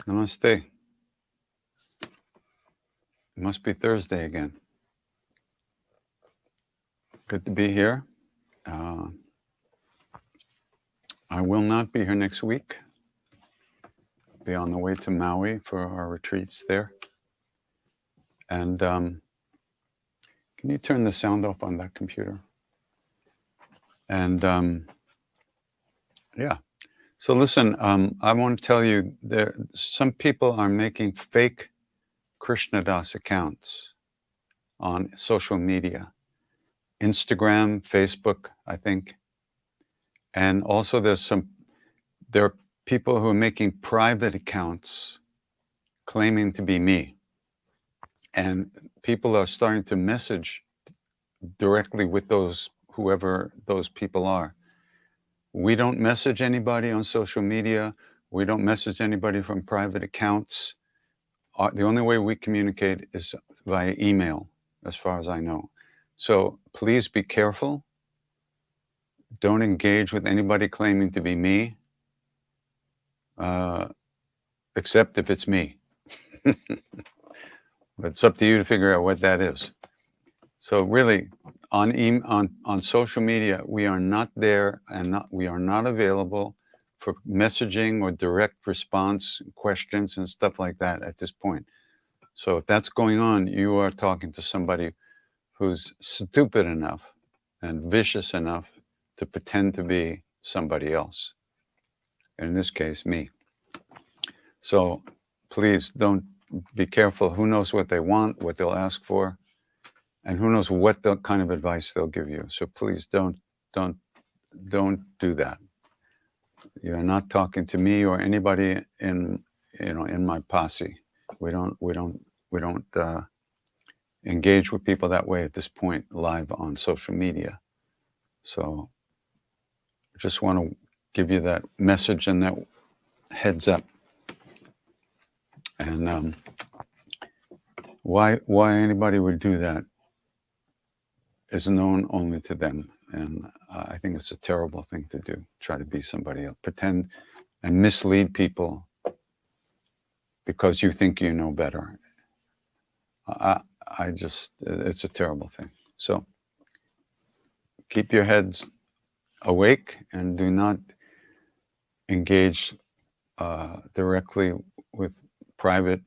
Namaste. It must be Thursday again. Good to be here. I will not be here next week. I'll be on the way to Maui for our retreats there. And can you turn the sound off on that computer? And yeah. So listen, I want to tell you, some people are making fake Krishna Das accounts on social media. Instagram, Facebook, I think. And also there are people who are making private accounts claiming to be me. And people are starting to message directly with whoever those people are. We don't message anybody on social media. We don't message anybody from private accounts. The only way we communicate is via email, as far as I know. So please be careful. Don't engage with anybody claiming to be me, except if it's me. But it's up to you to figure out what that is. So really, on social media, we are not there, and we are not available for messaging or direct response questions and stuff like that at this point. So if that's going on, you are talking to somebody who's stupid enough and vicious enough to pretend to be somebody else. In this case, me. So please don't be careful. Who knows what they want, what they'll ask for, and who knows what kind of advice they'll give you. So please don't do that. You're not talking to me or anybody in my posse. We don't engage with people that way at this point live on social media. So I just want to give you that message and that heads up. And why anybody would do that is known only to them. And I think it's a terrible thing to do. Try to be somebody else. Pretend and mislead people because you think you know better. It's a terrible thing. So keep your heads awake and do not engage directly with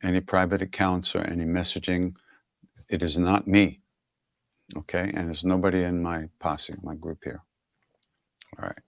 any private accounts or any messaging. It is not me. Okay, and there's nobody in my posse, my group here. All right.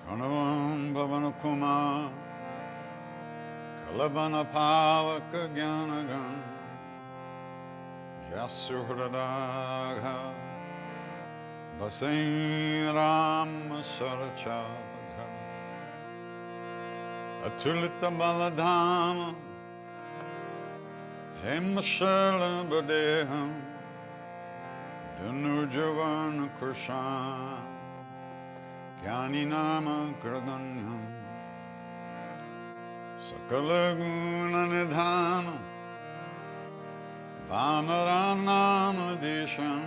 Pranavam Bhavanukuma Kalabana Pavaka Gyanagan Jasuhradagha Vasain Ram Sarachavadha Atulita Baladhama Hemashala Badeham Dhanujavan Krishna Kyani Nama Kraganyam Sakalaguna Nidhana Vanaranama Desham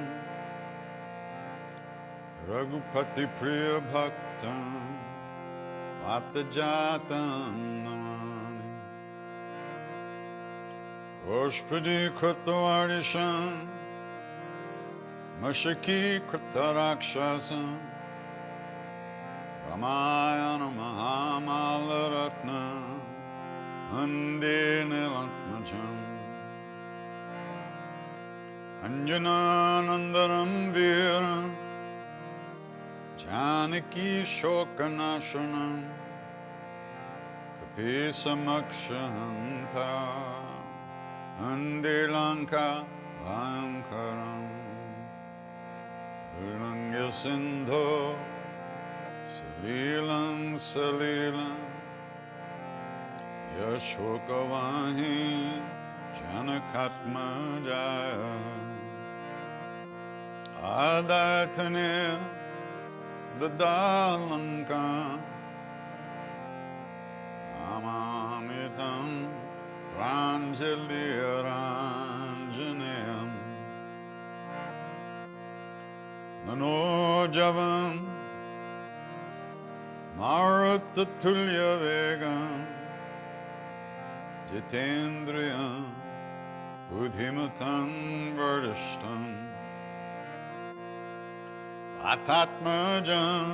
Raghupati Priya Bhaktam Vatajatam Namani Oshpadi Krutvarishan Mashaki Kritarakshasam Ramayana Mahamalaratna Ande Nilankmajam Anjananandaram Viram Janaki Shokanashanam Kapisamaksahanta Ande Lanka Vankaram Ulanga Sindho Salilam Salilam Yashokavahi Janakatma Jaya Adatane Dadalanka Amamitam Pranjali Ranjanayam Manojavam Marutatulya Vegam Jitendriyam Buddhimatam Vardishtam Atatmajam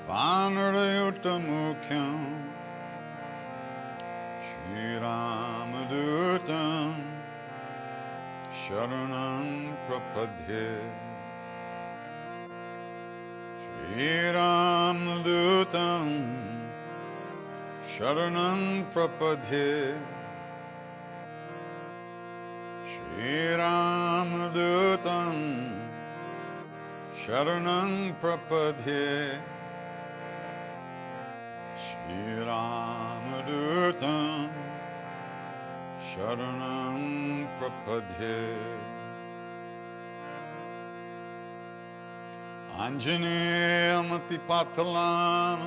Vanarayuttamukyam Shri Ramadutam Sharanam Prapadye Shri Ramadutam Sharanam Prapadye Shri Ramadutam Sharanam Prapadye Shri Ramadutam Sharanam Prapadye Anjaneyamati Patalam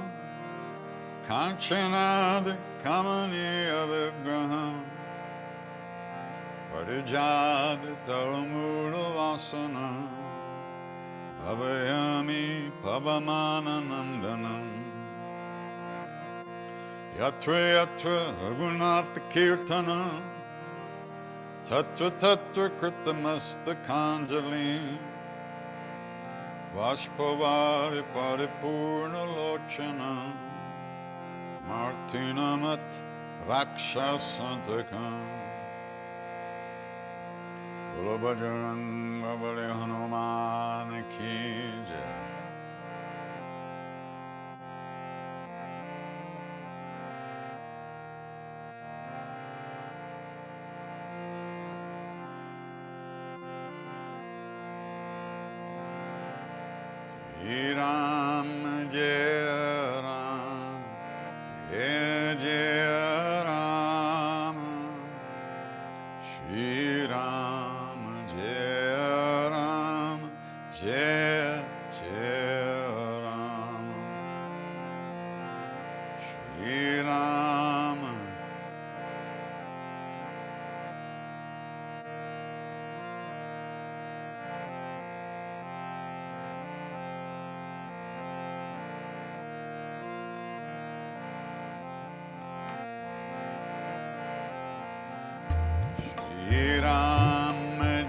Kanchanadri Kamaniya Vigraham Parijadi Taramula Vasana Bhavayami Pavamana Nandanam Yatra Yatra Raghunatha Kirtana Tatra Tatra Kritamastakhanjali Vashpavari Paripurna Lochana Martinamat Rakshasantakam Bulabajaran Vavali Hanuman Ki Jai Jai Ram Jai Ram Jai Jai Ram Shri Ram Jai Ram Jai Jai Ram Shri Ram Shri Ram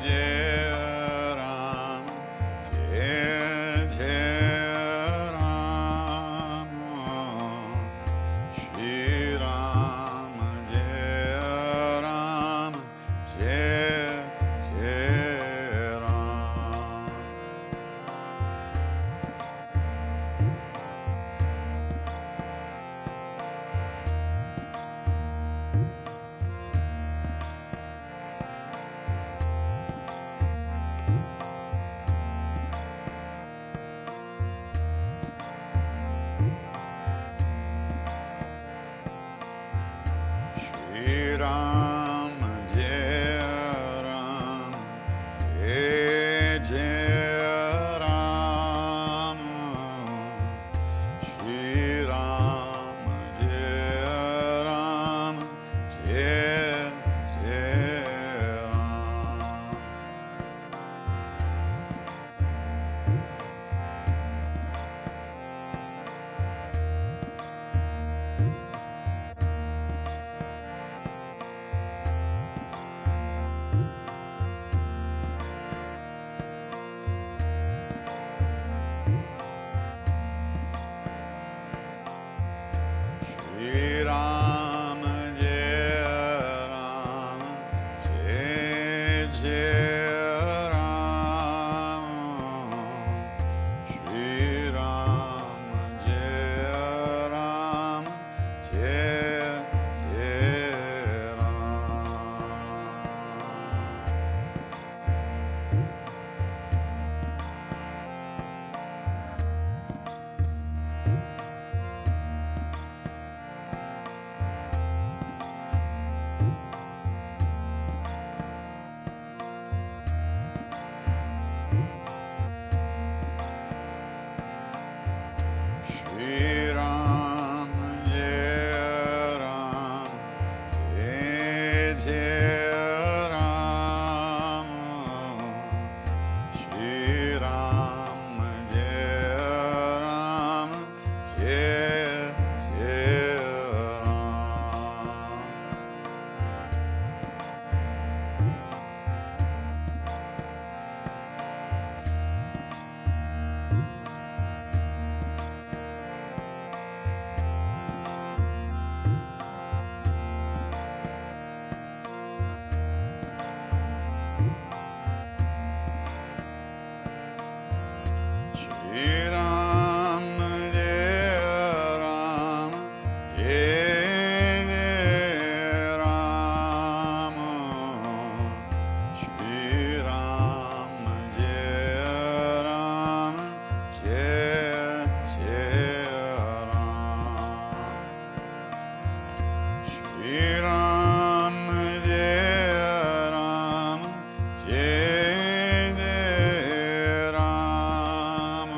Jai Ram Jai Jai Ram Shri Ram Jai Ram Jai Jai Ram Shri Ram Jai Ram Jai Jai Ram Shri Ram Jai Ram Jai Jai Ram Shri Ram Jai Ram, Jai Jai Ram. Shri Ram Jai Ram, Jai Jai Ram. Shri Ram Jai Ram, Jai Jai Ram. Shri Ram Jai Ram, Jai Jai Ram. Shri Ram Jai Ram, Jai Jai Ram. Shri Ram Jai Ram, Jai Jai Ram. Shri Ram Jai Ram, Jai Jai Ram.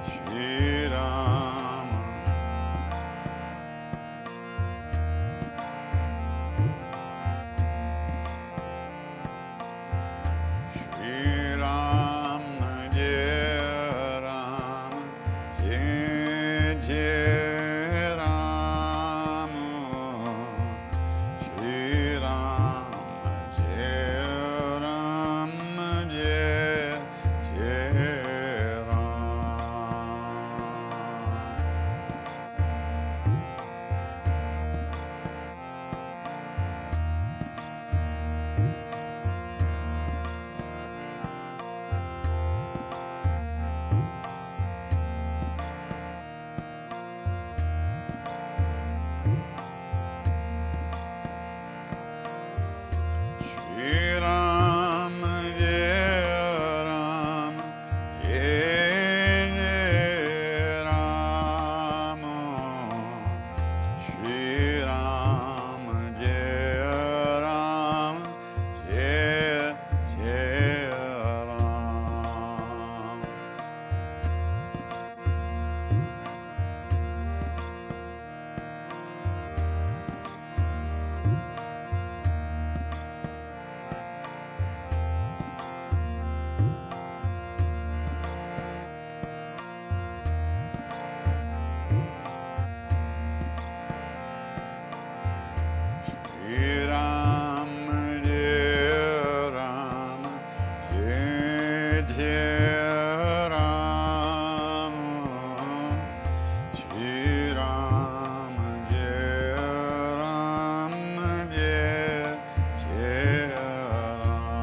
Shri Ram. Shri Ram Jai Ram, Jai Jai Ram. Shri Ram Jai Ram, Jai Jai Ram. Shri Ram Jai Ram, Jai Jai Ram. Shri Ram Jai Ram, Jai Jai Ram. Shri Ram Jai Ram, Jai Jai Ram. Shri Ram Jai Ram, Jai Jai Ram.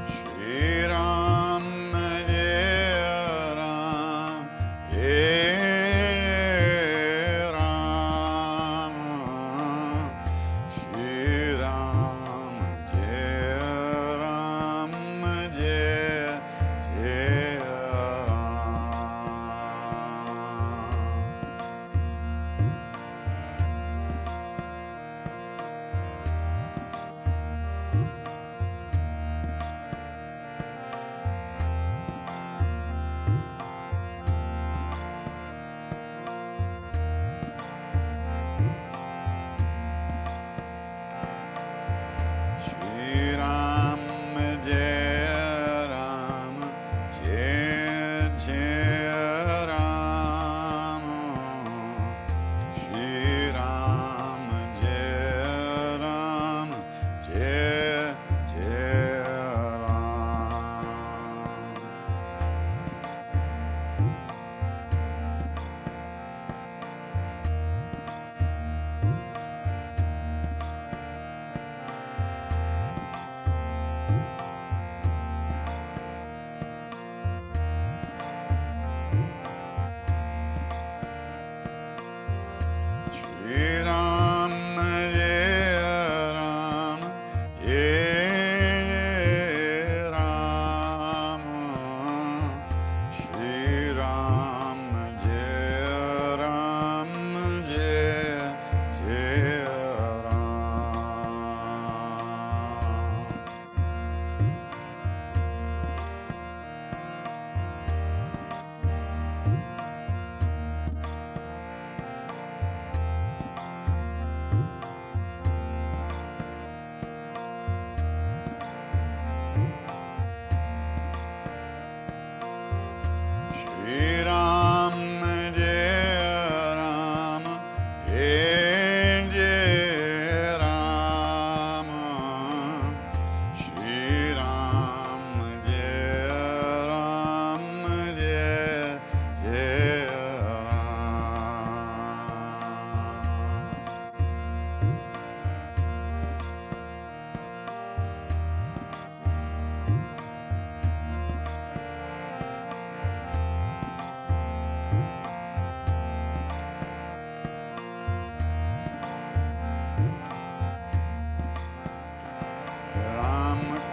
Shri Ram Jai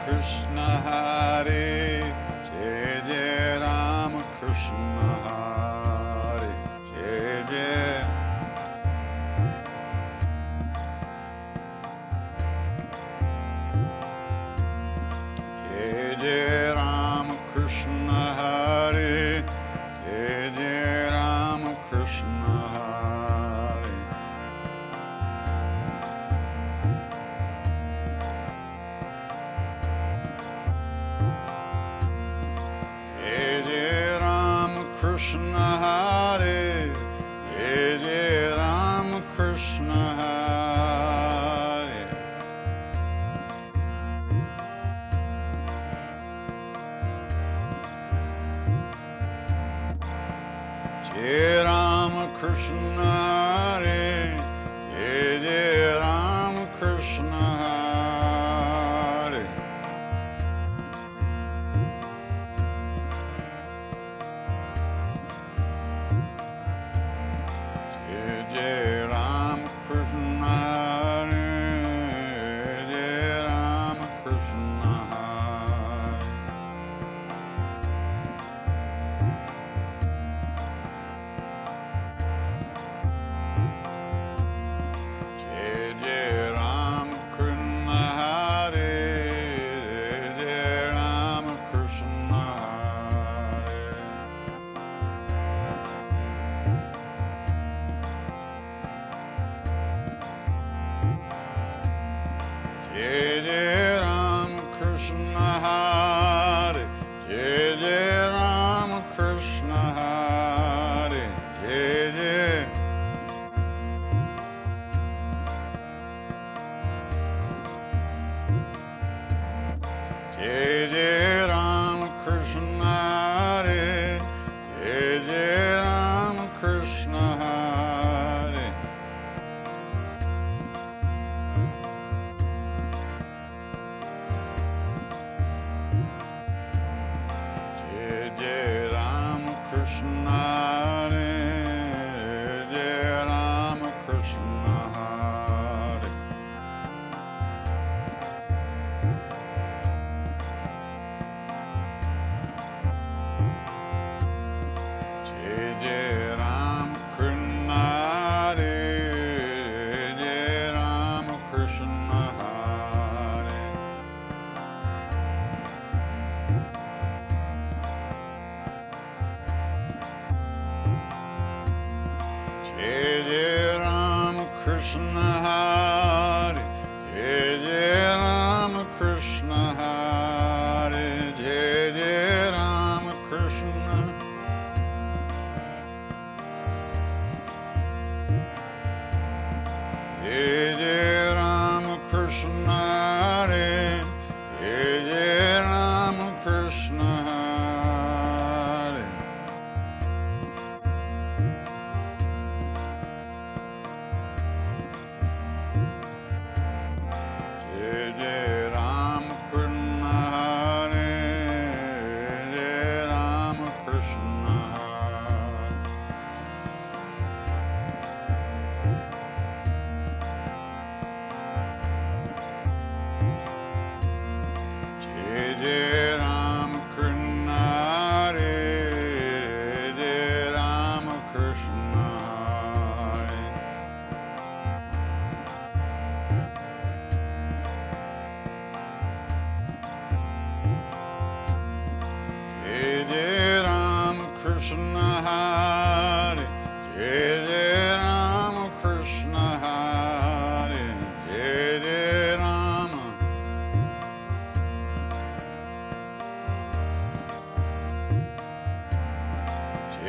Krishna Hare, Jai Jai Rama Krishna Hare, Jai Jai. Jai Jai Rama Krishna Hare, Jai Jai Rama Krishna Hare. Jai Jai Rama Krishna Hare, Jai Jai Rama Krishna Hare. Jai Rama Krishna Hare, Jai Jai Rama Krishna Hare. Jai Jai Rama Krishna Hare, Jai Rama Krishna Hare. Jai Jai Rama Krishna Hare, Jai Rama Krishna Hare. Jai Jai Rama Krishna Hare, Jai Jai Rama Krishna Hare, Jai Jai. Jai Jai Rama Krishna Hare, Jai Jai Rama Krishna Hare. Jai Jai Rama Krishna Hare, Jai Rama Krishna Hare. Jai Jai Rama Krishna Hare, Jai Rama Krishna Hare. Jai Jai Rama Krishna Hare, Jai Jai Rama Krishna Hare, Jai Jai Rama Krishna.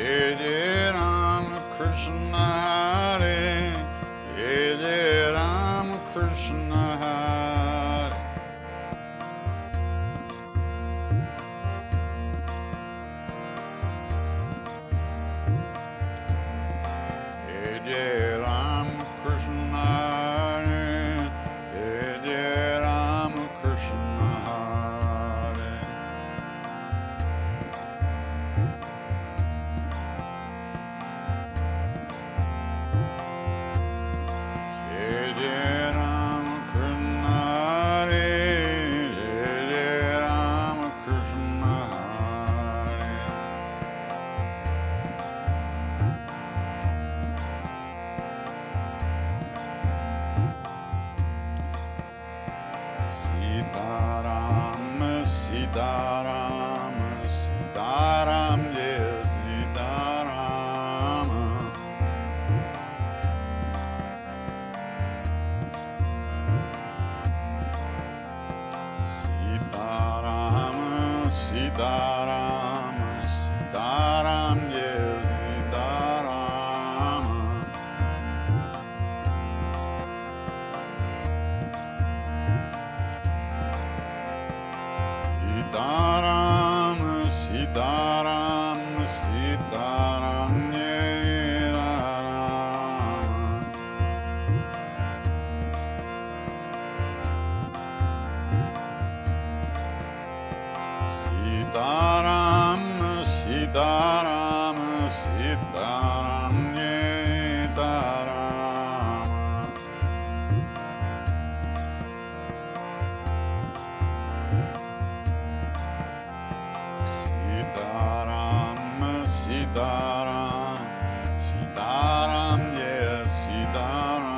Jai Rama Krishna Hare, Jai Rama Krishna Hare. Jai Rama Krishna Hare, Jai Rama Krishna Hare. Jai Rama Krishna Hare, Jai Rama Krishna Hare. Sitaram, Sitaram, Sitaram, yes, Sitaram. Sitaram, Sitaram, Sitaram, yes, Sitaram. Sitaram, Sitaram, Sitaram, Sitaram. Sitaram, Sitaram, Sitaram, Sitaram. Sitaram, Sitaram, Sitaram, yes, Sitaram.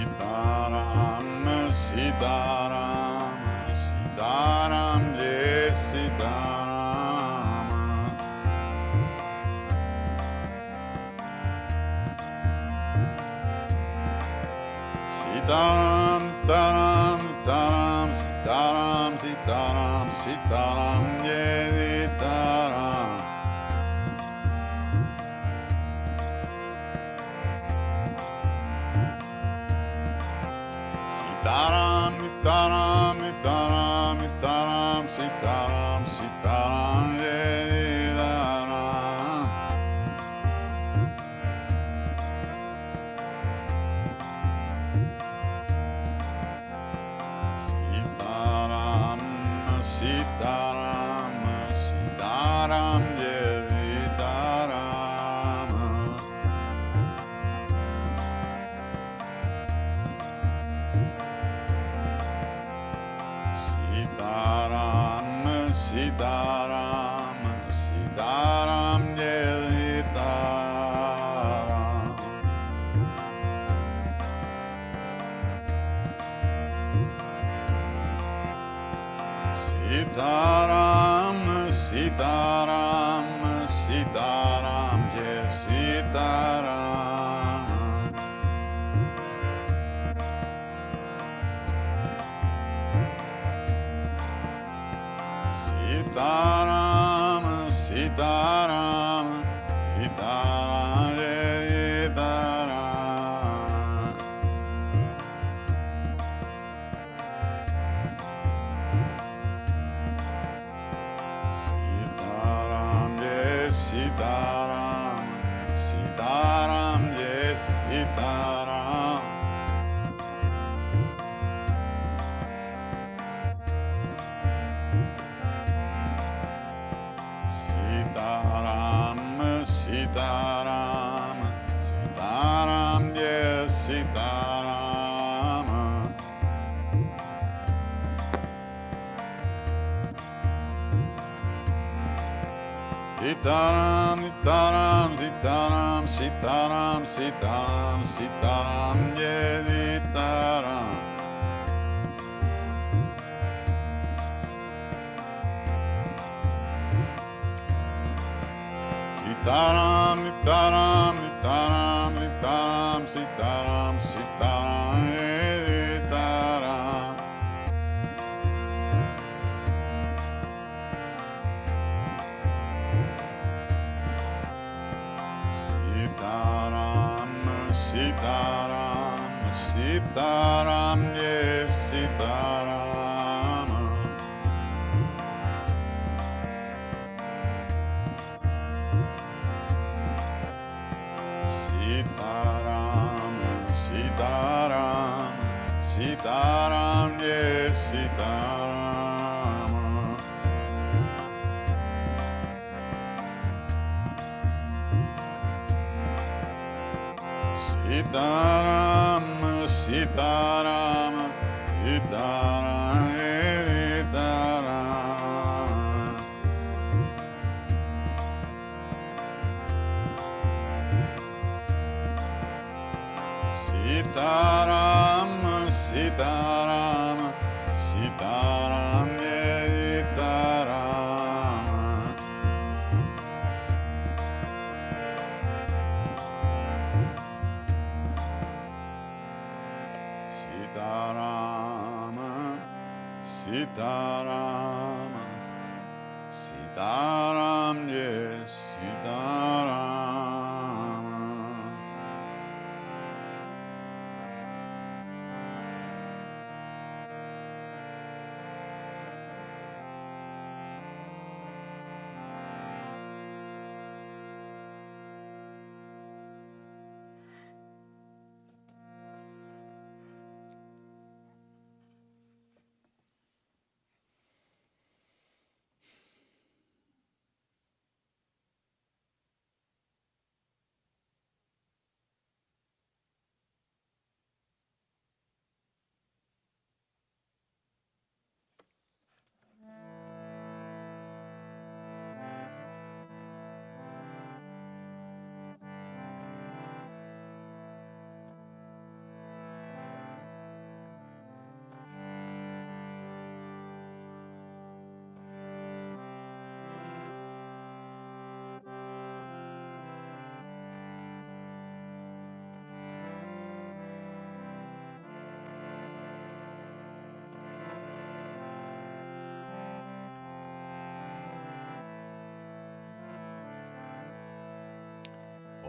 Sitaram, Sitaram, Sitaram, yes, Sitaram. Sitaram, taram, taram, sitaram, sitaram, sitaram, yes, sitaram. Sitaram, taram, taram, taram, sitaram, sitaram, yes, sitaram. Sitaram, Sitaram, Sitaram, yes, Sitaram. Sitaram, Sitaram, Sitaram, yes, Sitaram. Sitaram, Sitaram, Sitaram, yes, Sitaram. Sitaram, Sitaram, Sitaram, yes, Sitaram. Sitaram, yes, Sitaram, Sitaram, yes, Sitaram. Sitaram, Sitaram, Sitaram, yes, Sitaram. Sitaram, Sitaram, Sitaram, Sitaram, Sitaram, Sitaram, yes, Sitaram. Sitaram, Sitaram, Sitaram, Sitaram, Sitaram, Sitaram, Sitaram. Sitaram, yes, Sitaram. Sitaram, Sitaram, Sitaram, yes, Sitaram. Sitaram, Sitaram, Sitaram, Sitaram. Sitaram, Sitaram, Sitaram, Sitaram, Sitaram, Sitaram, yes, Sitaram.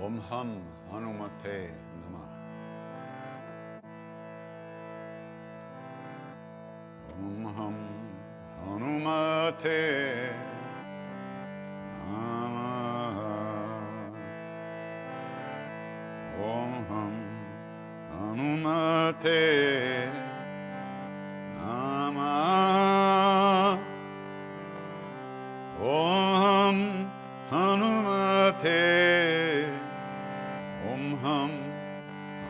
Om Ham Hanumate Namah. Om Ham Hanumate Namah. Om Ham Hanumate Namah. Om Hanumate. Om Ham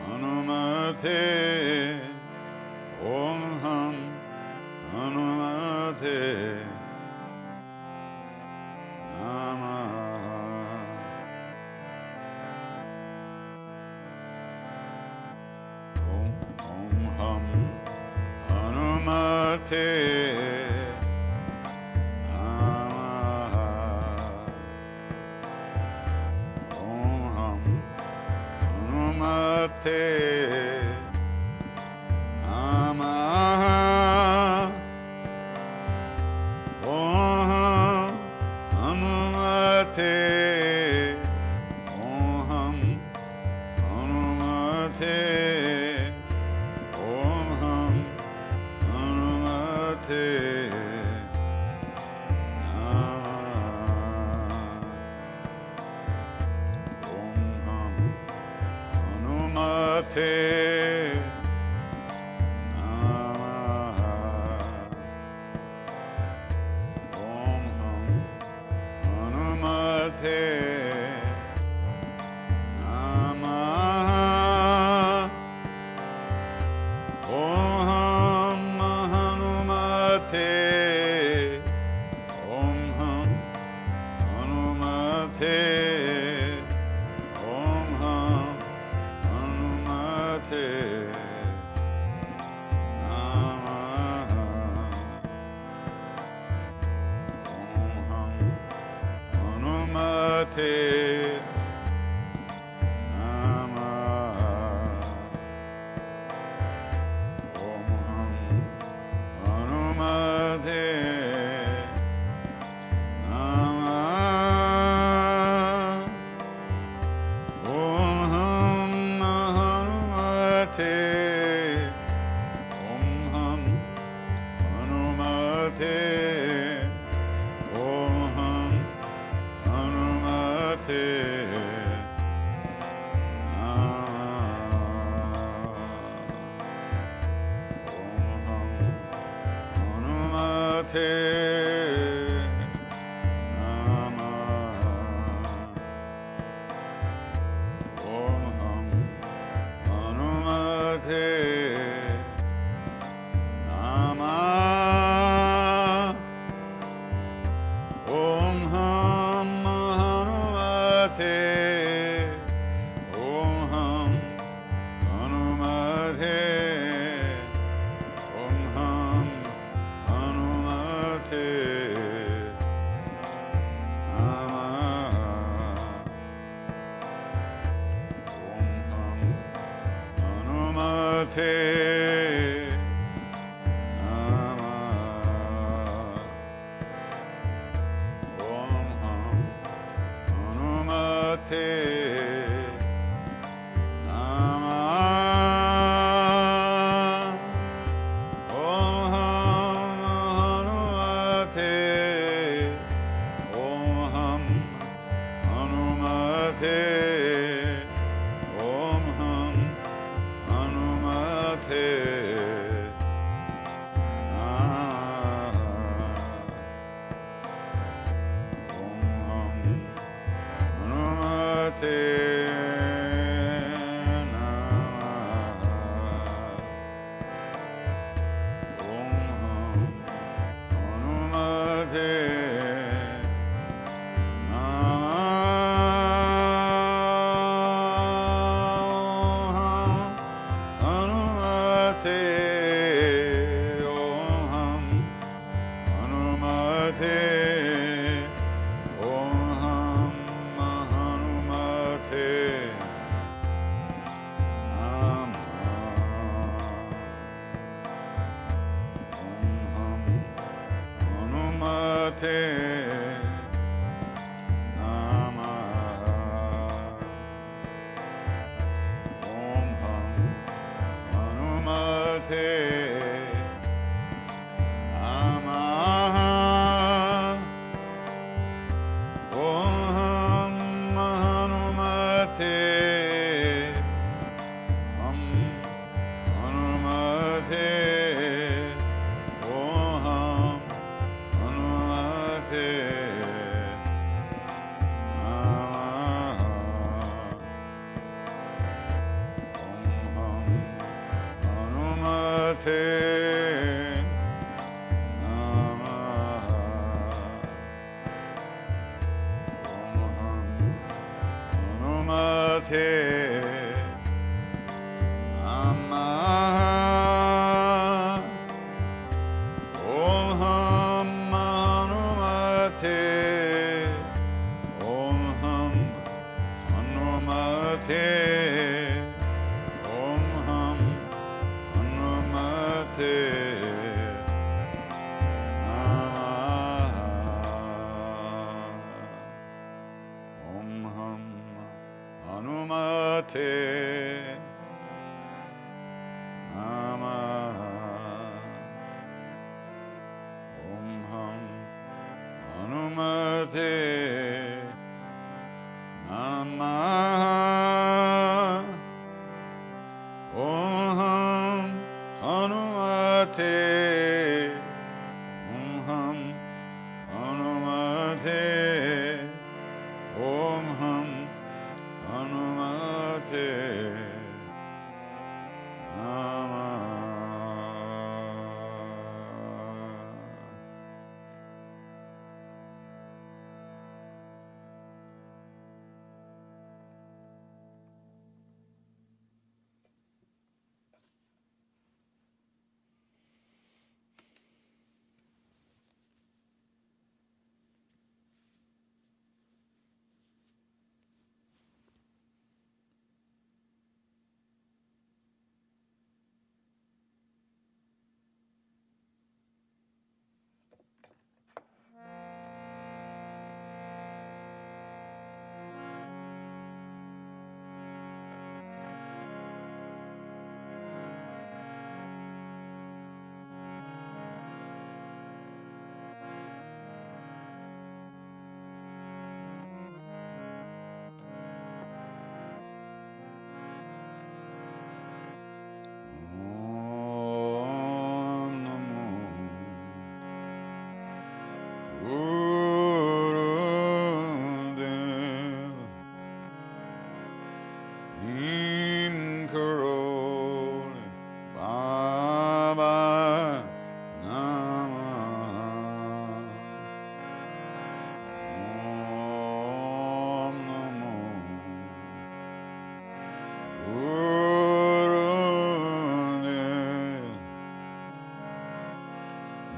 Hanumate. Om Ham Hanumate Namah. Om Ham Hanumate Namah. Om Ham Hanumate Namah. Om Hanumate. Om Ham Hanumate. Om Ham Hanumate Namah. Om Ham Hanumate Om Hanumate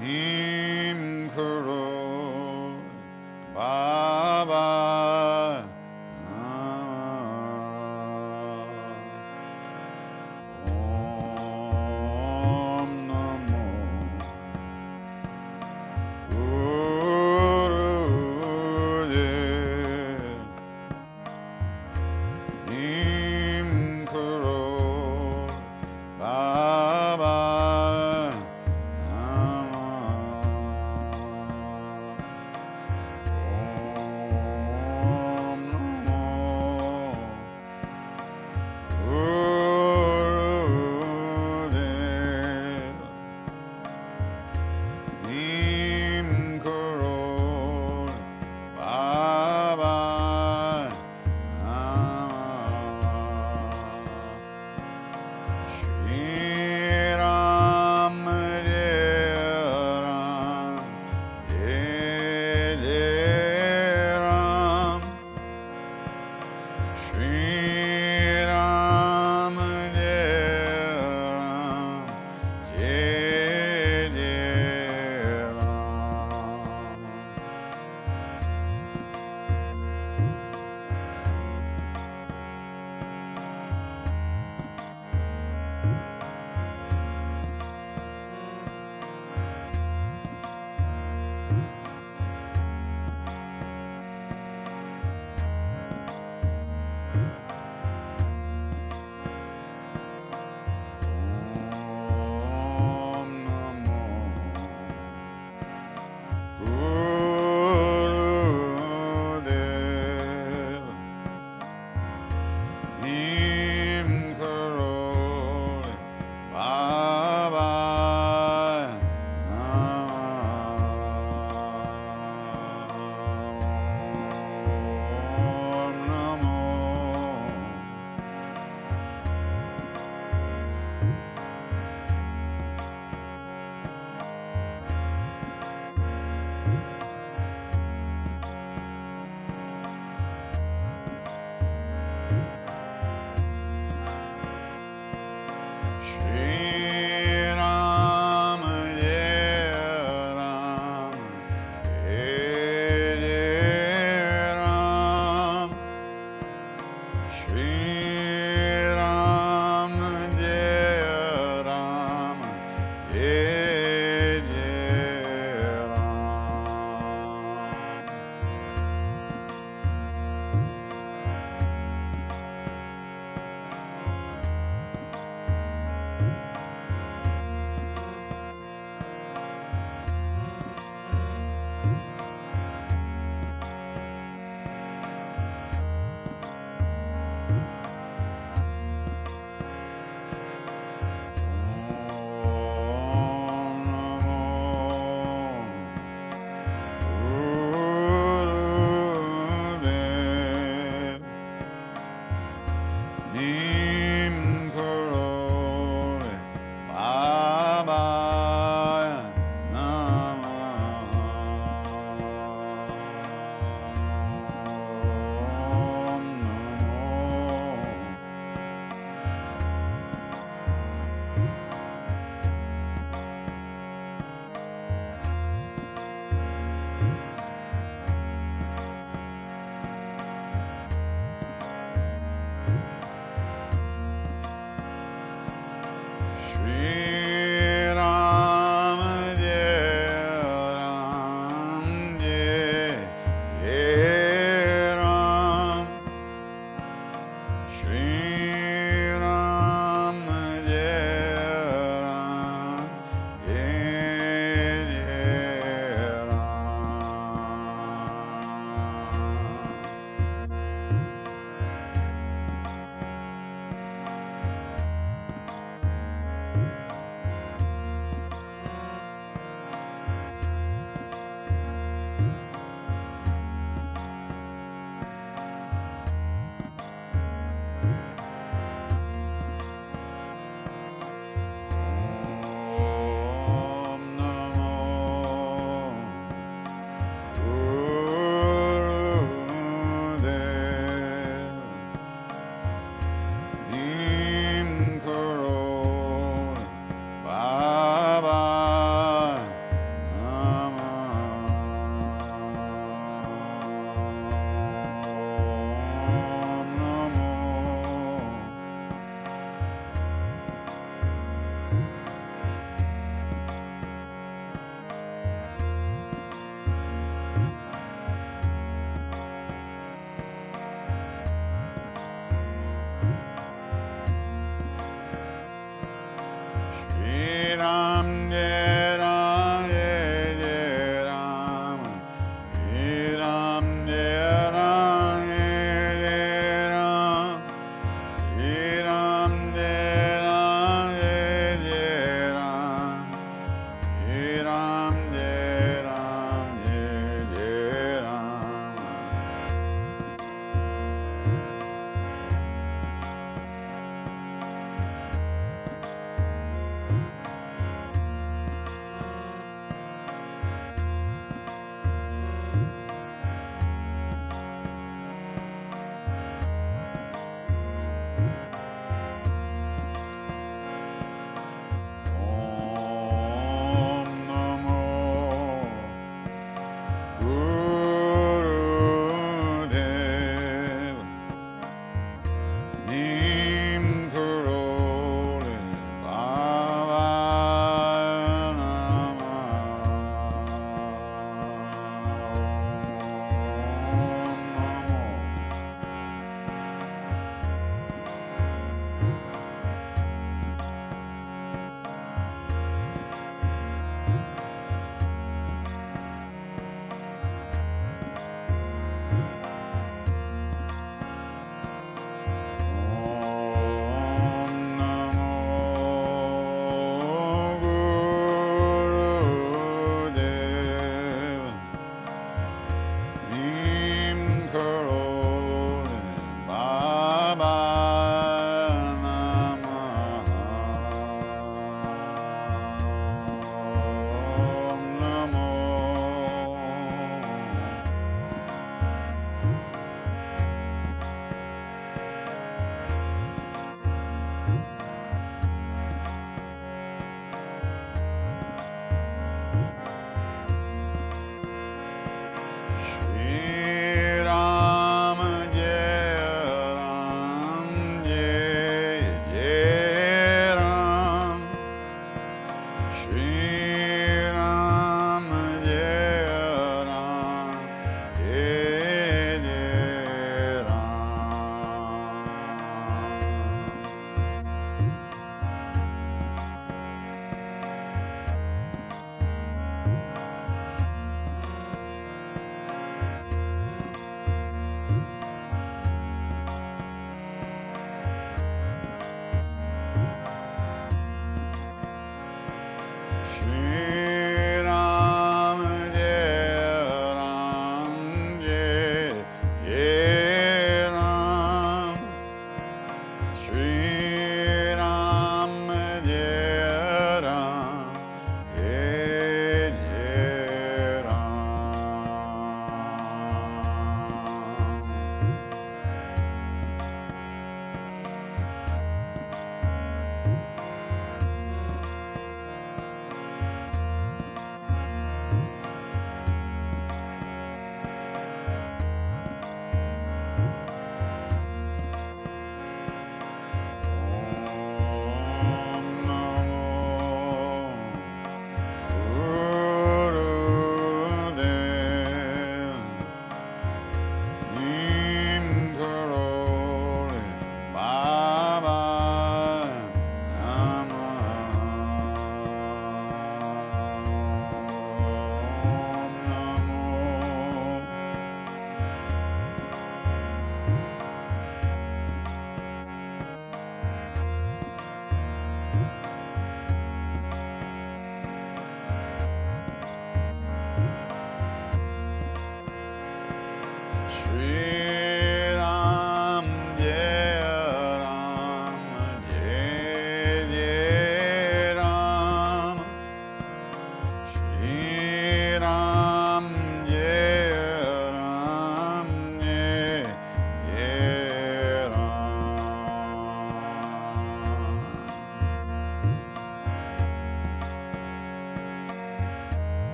Im Karo Baba Om Namo Gurudev Im Karo Baba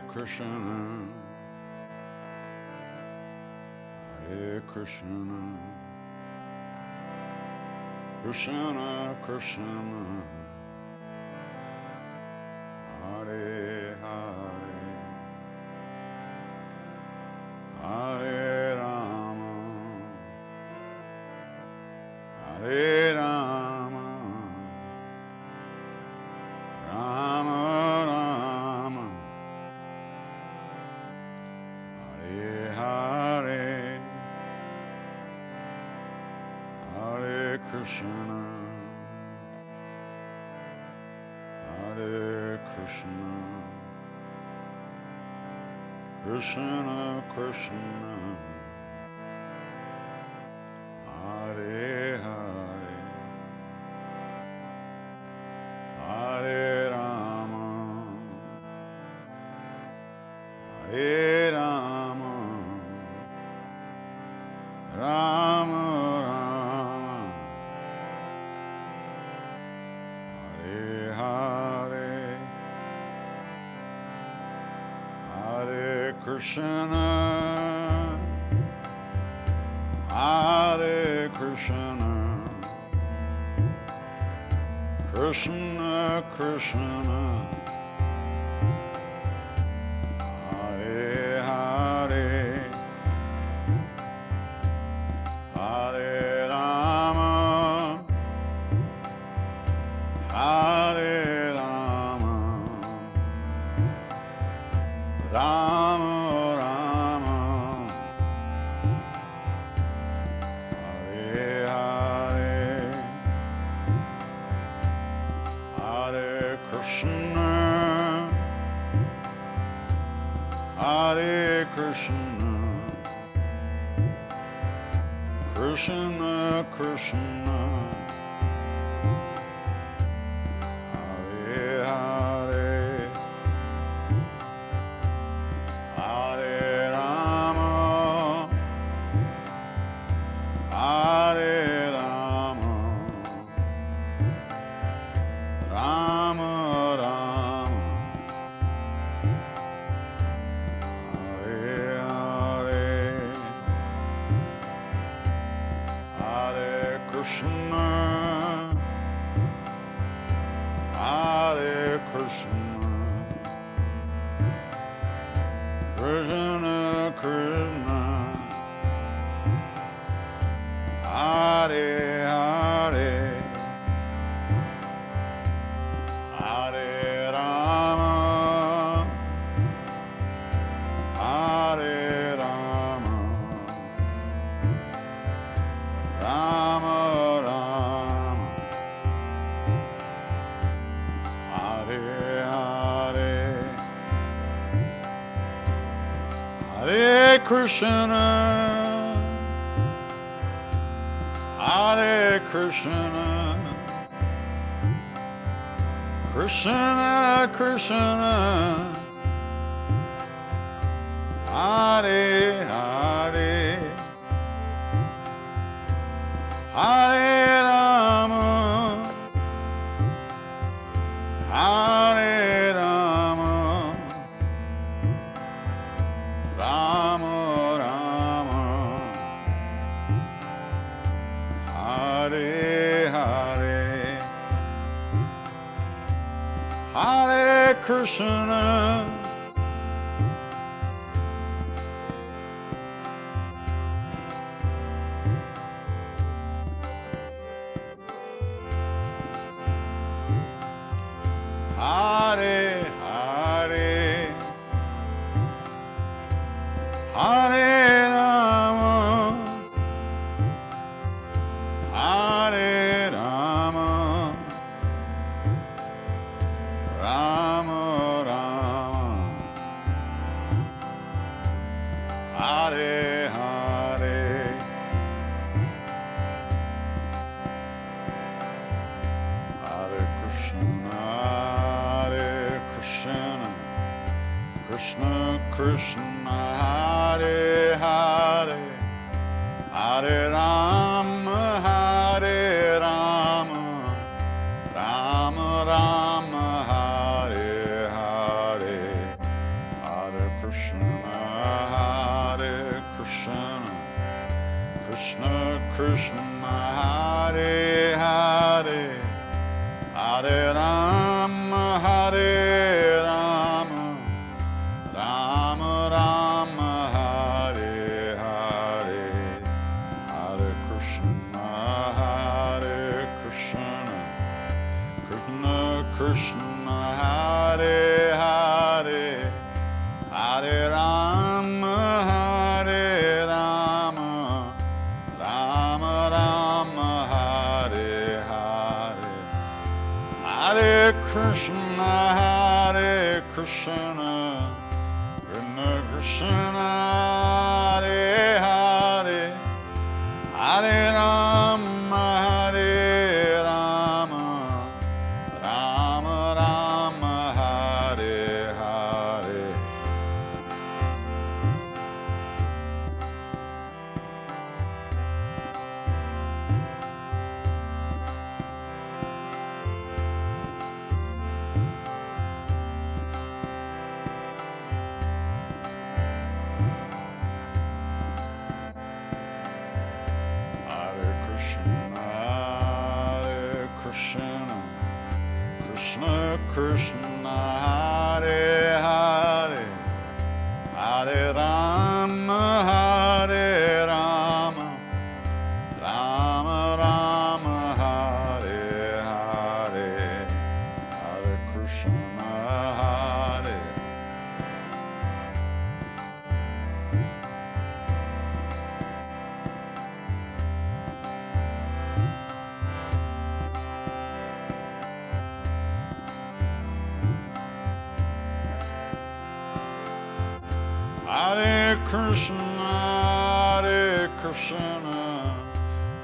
Krishna, Hare Krishna, Krishna Krishna, Hare Hare, Hare Rama, Hare Rama, Rama Rama, Hare Hare, Hare Krishna, Hare Krishna, Krishna Krishna, Hare Hare, Hare Rama, Hare Rama, Rama Rama, Hare Hare, Hare Krishna, Hare Krishna, Krishna Krishna, Hare Hare, Hare Rama, Hare Rama, Rama Rama, Hare Hare, Hare Krishna, Hare Krishna, Krishna Krishna, Hare Hare, Hare Rama, Hare Rama, Rama Rama, Hare Hare, Hare Krishna, Hare Krishna, Krishna Krishna, Hare Hare, Hare Rama, Hare Rama, Rama Rama, Hare Hare, Hare Krishna, Hare Krishna, Krishna Krishna, Hare Hare, Hare Rama, Hare Rama, Rama Rama, Hare Hare, Hare Krishna, Hare Hare, Hare Rama, Hare Rama, Rama Rama, Hare Hare, Hare Krishna, Hare Krishna, Krishna Krishna, Hare Hare, Hare Rama, Hare Rama, Rama Rama, Hare Hare, Krishna Krishna Hare Hare, Hare Rama Hare Rama, Rama Rama Hare Hare, Hare Krishna Krishna Krishna Hare Hare, Hare Rama Hare Rama, Rama Rama Hare Hare, Hare Krishna Krishna Krishna Hare Hare, Hare Rama Hare Rama, Rama Rama Hare Hare. Krishna, Krishna Krishna Hare Hare, Hare Rama Hare Rama, Rama Rama Hare Hare, Hare Krishna Hare. Hare Krishna,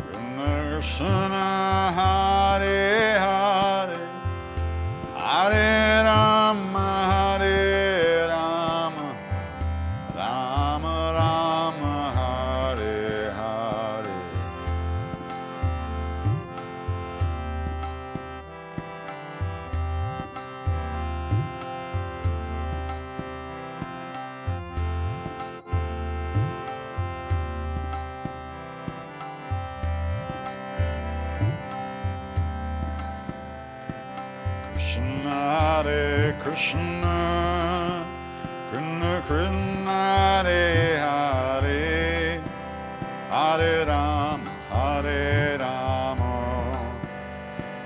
Krishna Krishna, Hare Hare, Hare Rama, Hare Rama, Rama Rama, Hare Hare. Hare Krishna, Krishna Krishna, Hare Hare, Hare Rama, Hare Rama,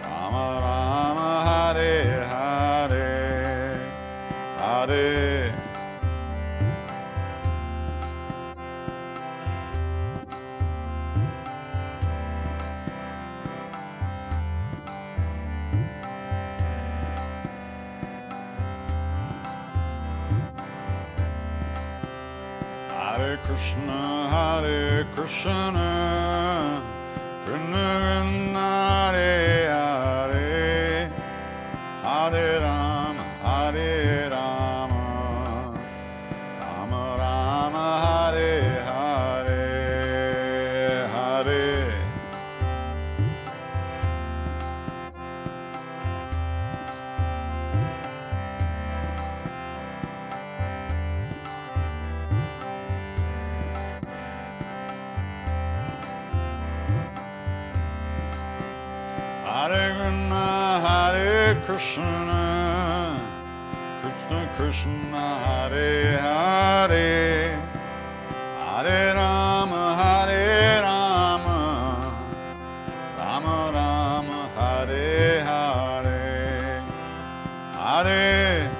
Rama Rama, Hare Hare, Hare. Hare Krishna, Hare Krishna, Krishna Hare Hare, Hare Rama, Hare Rama, Rama Rama, Hare Hare, Hare. Hare Krishna, Krishna Krishna, Hare Hare, Hare Rama, Hare Rama, Rama Rama, Hare Hare, Hare.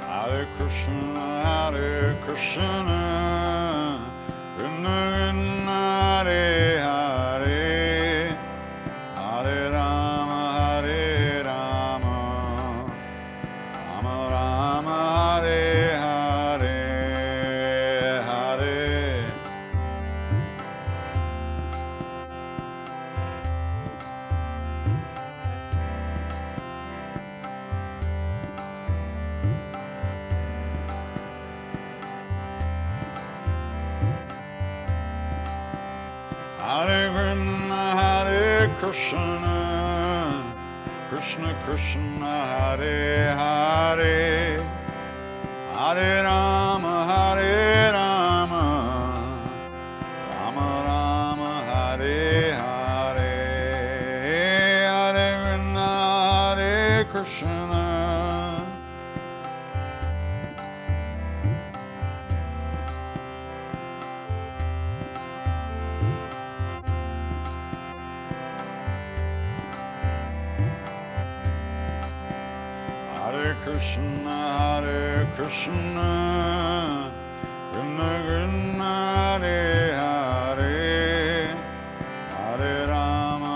Hare Krishna, Hare Krishna, Krishna Hare Hare, Hare Rama, Hare Rama, Rama Rama, Hare Hare, Hare. Hare Krishna, Krishna Krishna, Hare Hare, Hare Rama, Rama Rama, Hare Hare, Hare Krishna. Hare Krishna, Krishna Krishna, Hare Hare, Hare Rama,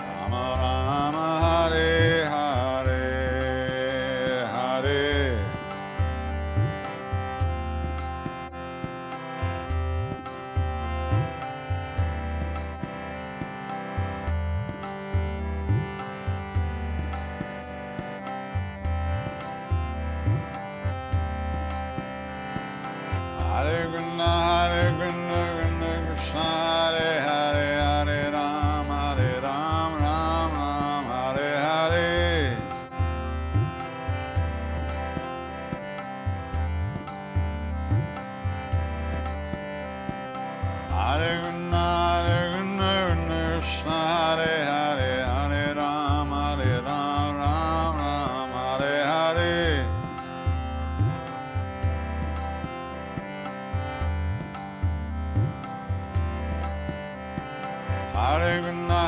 Rama Rama, Hare Hare, Hare. Hare Krishna, Krishna Krishna, Hare Hare, Hare Rama, Rama Hare Hare. Hare Krishna, Krishna Hare Hare, Hare Rama, Rama Hare Hare. Hare Krishna,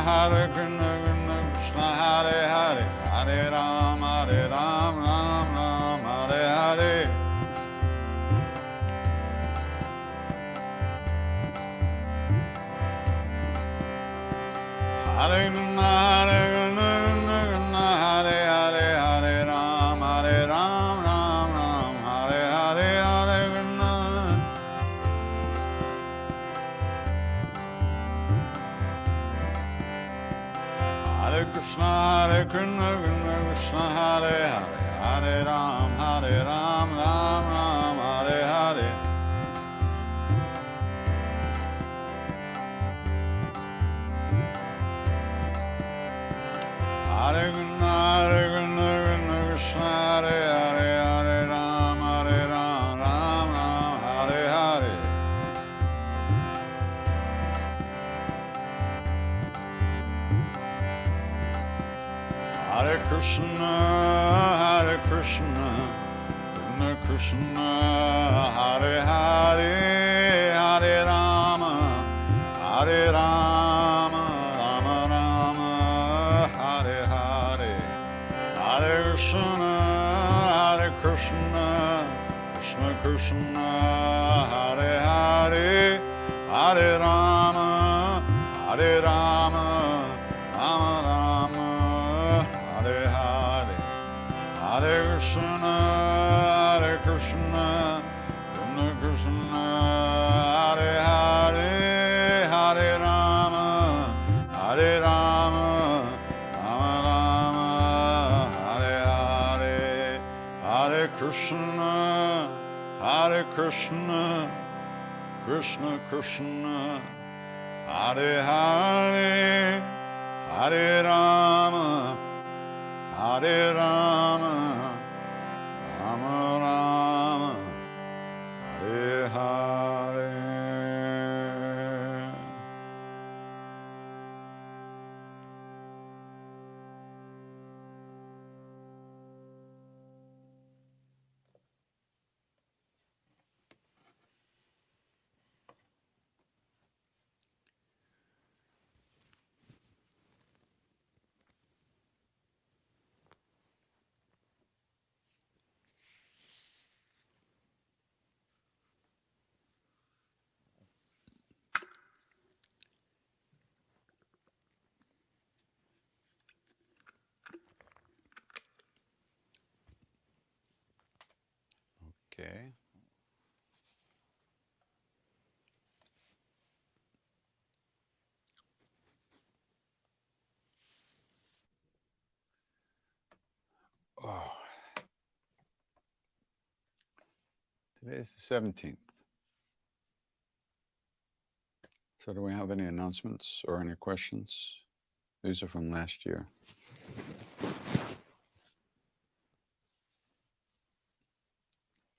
Krishna Krishna, Hare Hare, Hare Rama, Rama Hare Hare. Hare Krishna, Krishna Hare Hare, Hare Rama, Rama Hare Hare, Hare Krishna. Hare Krishna, Krishna Krishna, Hare Hare, Hare Rama, Rama Hare Hare. Hare Krishna, Krishna Hare Hare, Hare Rama, Rama Hare Hare. Hare Krishna, Krishna Krishna, Hare Hare, Hare Rama, Rama Rama, Hare Hare. Hare Krishna, Krishna Krishna, Hare Hare, Hare Rama, Rama Rama, Hare Hare. Hare Krishna, Krishna Krishna, Hare Hare, Hare Rama, Rama Rama, Hare Hare. Hare Krishna, Krishna Krishna, Hare Hare, Hare Rama, Rama Rama, Hare Hare. Okay. Oh. Today is the 17th. So do we have any announcements or any questions? These are from last year.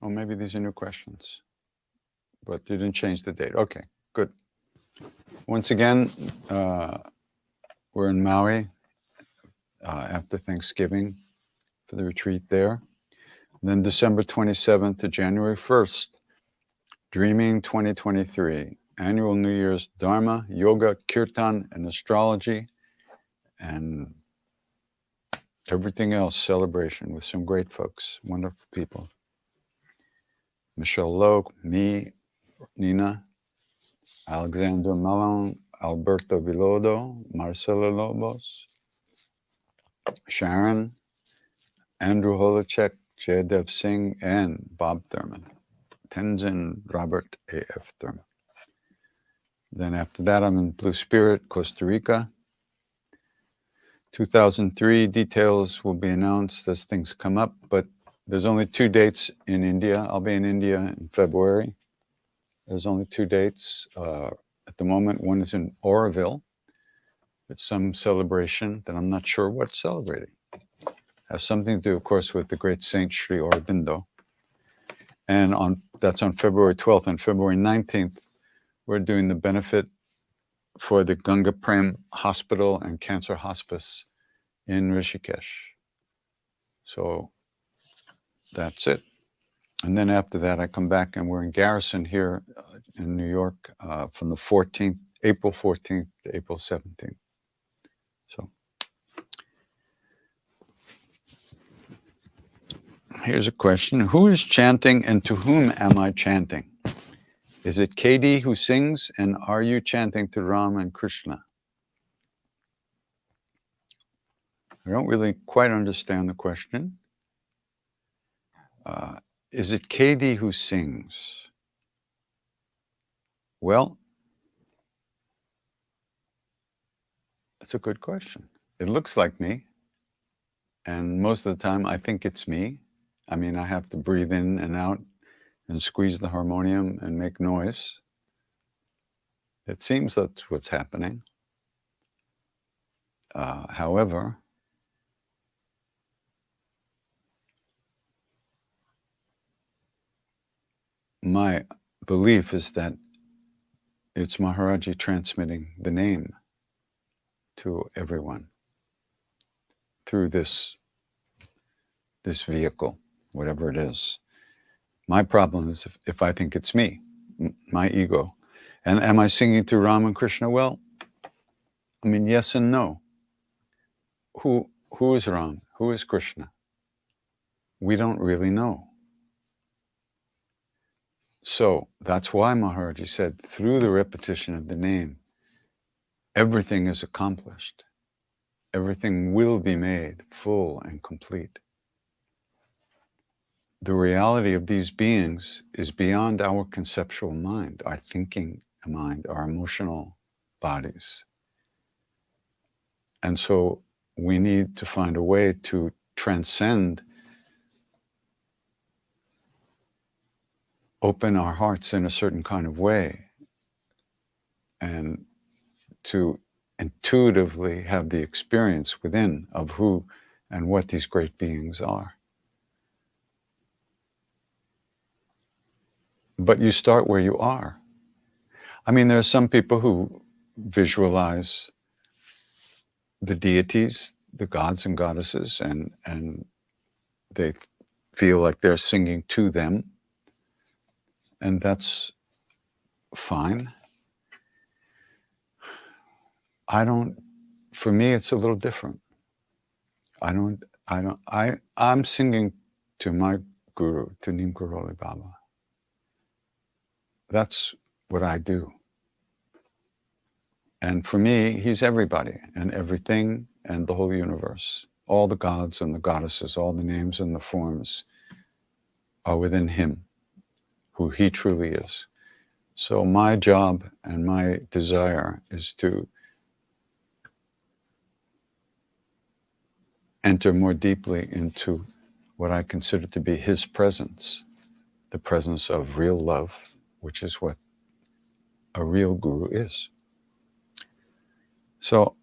Oh, maybe these are new questions, but you didn't change the date. Okay, good. Once again, we're in Maui after Thanksgiving for the retreat there. And then December 27th to January 1st, Dreaming 2023, annual New Year's Dharma, Yoga, Kirtan, and Astrology, and everything else celebration with some great folks, wonderful people. Michelle Lowe, me, Nina, Alexander Mellon, Alberto Vilodo, Marcelo Lobos, Sharon, Andrew Holacek, Jaydev Singh, and Bob Thurman. Tenzin Robert A.F. Thurman. Then after that, I'm in Blue Spirit, Costa Rica. 2003 details will be announced as things come up, but there's only 2 dates in India. I'll be in India in February. There's only 2 dates at the moment. One is in Oroville. It's some celebration that I'm not sure what's celebrating. Has something to do, of course, with the great Saint Sri Aurobindo. And that's on February 12th. On February 19th, we're doing the benefit for the Ganga Prem Hospital and Cancer Hospice in Rishikesh. So that's it. And then after that, I come back and we're in Garrison here in New York from the 14th, April 14th to April 17th. So here's a question. Who is chanting and to whom am I chanting? Is it KD who sings, and are you chanting to Ram and Krishna? I don't really quite understand the question. Is it KD who sings? Well, that's a good question. It looks like me, and most of the time I think it's me. I mean, I have to breathe in and out and squeeze the harmonium and make noise. It seems that's what's happening. However, my belief is that it's Maharaji transmitting the name to everyone through this vehicle, whatever it is. My problem is if I think it's me, my ego. And am I singing to Ram and Krishna? Well, I mean, yes and no. Who is Ram? Who is Krishna? We don't really know. So that's why Maharaji said, through the repetition of the name, everything is accomplished. Everything will be made full and complete. The reality of these beings is beyond our conceptual mind, our thinking mind, our emotional bodies. And so we need to find a way to transcend, open our hearts in a certain kind of way, and to intuitively have the experience within of who and what these great beings are. But you start where you are. I mean, there are some people who visualize the deities, the gods and goddesses, and they feel like they're singing to them. And that's fine. For me, it's a little different. I'm singing to my guru, to Neem Karoli Baba. That's what I do. And for me, he's everybody and everything and the whole universe. All the gods and the goddesses, all the names and the forms are within him, who he truly is. So my job and my desire is to enter more deeply into what I consider to be his presence, the presence of real love, which is what a real guru is. So,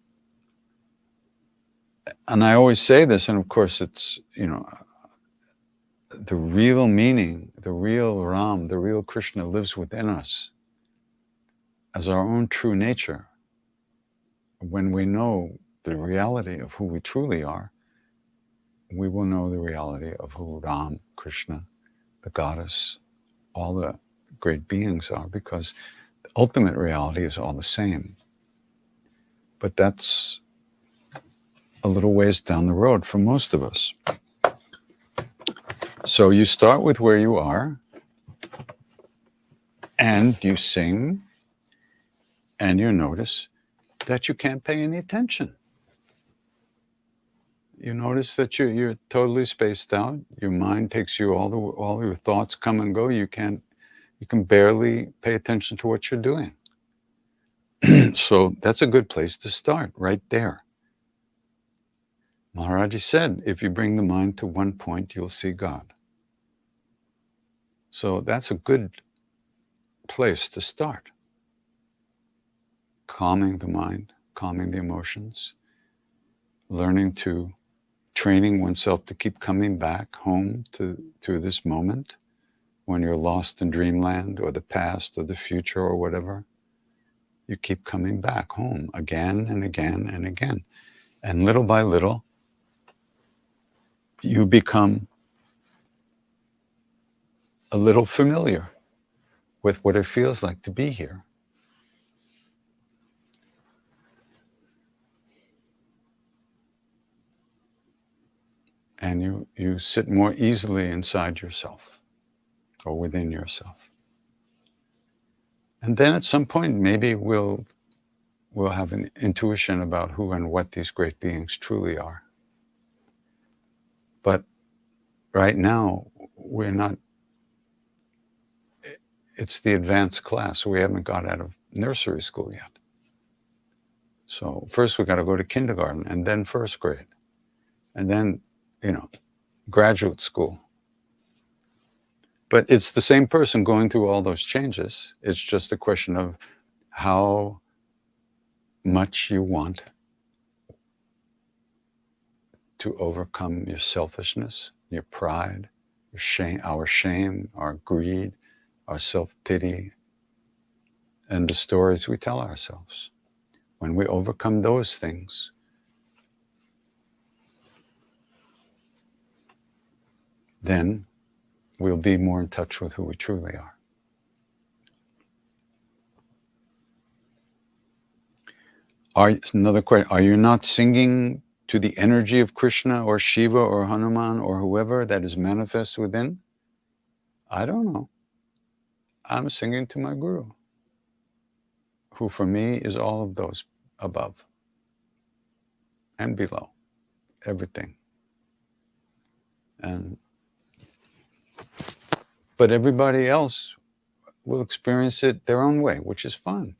and I always say this, and of course it's, the real meaning, the real Ram, the real Krishna lives within us as our own true nature. When we know the reality of who we truly are, we will know the reality of who Ram, Krishna, the goddess, all the great beings are, because the ultimate reality is all the same. But that's a little ways down the road for most of us. So you start with where you are, and you sing, and you notice that you can't pay any attention. You notice that you're totally spaced out. Your mind takes you, all your thoughts come and go. You can barely pay attention to what you're doing. So that's a good place to start, right there. Maharaji said, if you bring the mind to one point, you'll see God. So that's a good place to start. Calming the mind, calming the emotions, training oneself to keep coming back home to this moment when you're lost in dreamland or the past or the future or whatever. You keep coming back home again and again and again. And little by little, you become a little familiar with what it feels like to be here. And you sit more easily inside yourself or within yourself. And then at some point, maybe we'll have an intuition about who and what these great beings truly are. But right now, we're not, it's the advanced class. We haven't got out of nursery school yet. So first we got to go to kindergarten, and then first grade, and then, graduate school. But it's the same person going through all those changes. It's just a question of how much you want to overcome your selfishness, your pride, your shame, our greed, our self-pity, and the stories we tell ourselves. When we overcome those things, then we'll be more in touch with who we truly are. Another question, are you not singing to the energy of Krishna or Shiva or Hanuman or whoever that is manifest within? I don't know. I'm singing to my Guru, who for me is all of those above and below, everything. But everybody else will experience it their own way, which is fun.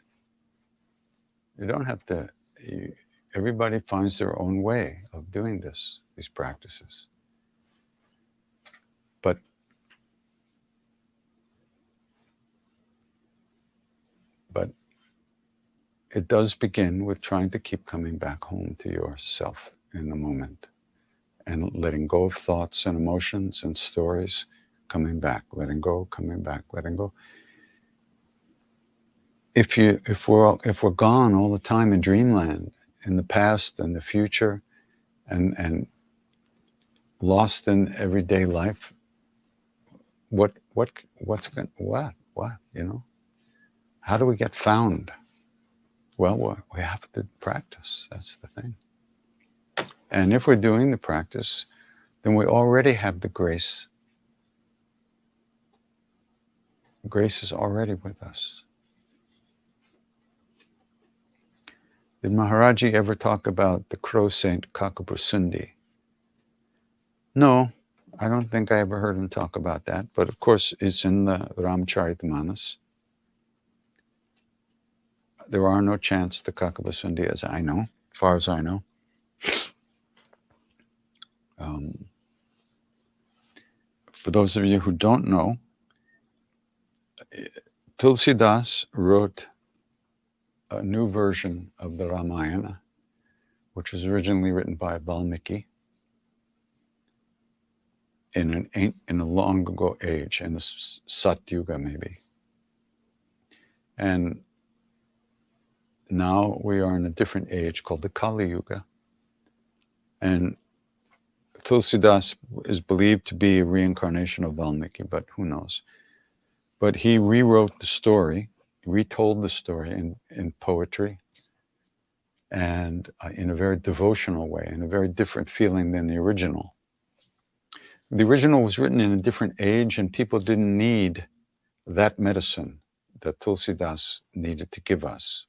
You don't have to, everybody finds their own way of doing these practices. But it does begin with trying to keep coming back home to yourself in the moment and letting go of thoughts and emotions and stories, coming back, letting go, coming back, letting go. If we're gone all the time in dreamland, in the past and the future, and lost in everyday life, what, how do we get found? Well, we have to practice. That's the thing. And if we're doing the practice, then we already have the grace. Grace is already with us. Did Maharaji ever talk about the crow saint Kakabusundi? No, I don't think I ever heard him talk about that. But of course, it's in the Ramcharitamanas. There are no chants to Kakabusundi as far as I know. For those of you who don't know, Tulsidas wrote a new version of the Ramayana, which was originally written by Valmiki in a long ago age, in the Satyuga maybe. And now we are in a different age called the Kali Yuga. And Tulsidas is believed to be a reincarnation of Valmiki, but who knows? But he rewrote the story, retold the story in poetry, and in a very devotional way, in a very different feeling than the original. The original was written in a different age, and people didn't need that medicine that Tulsidas needed to give us.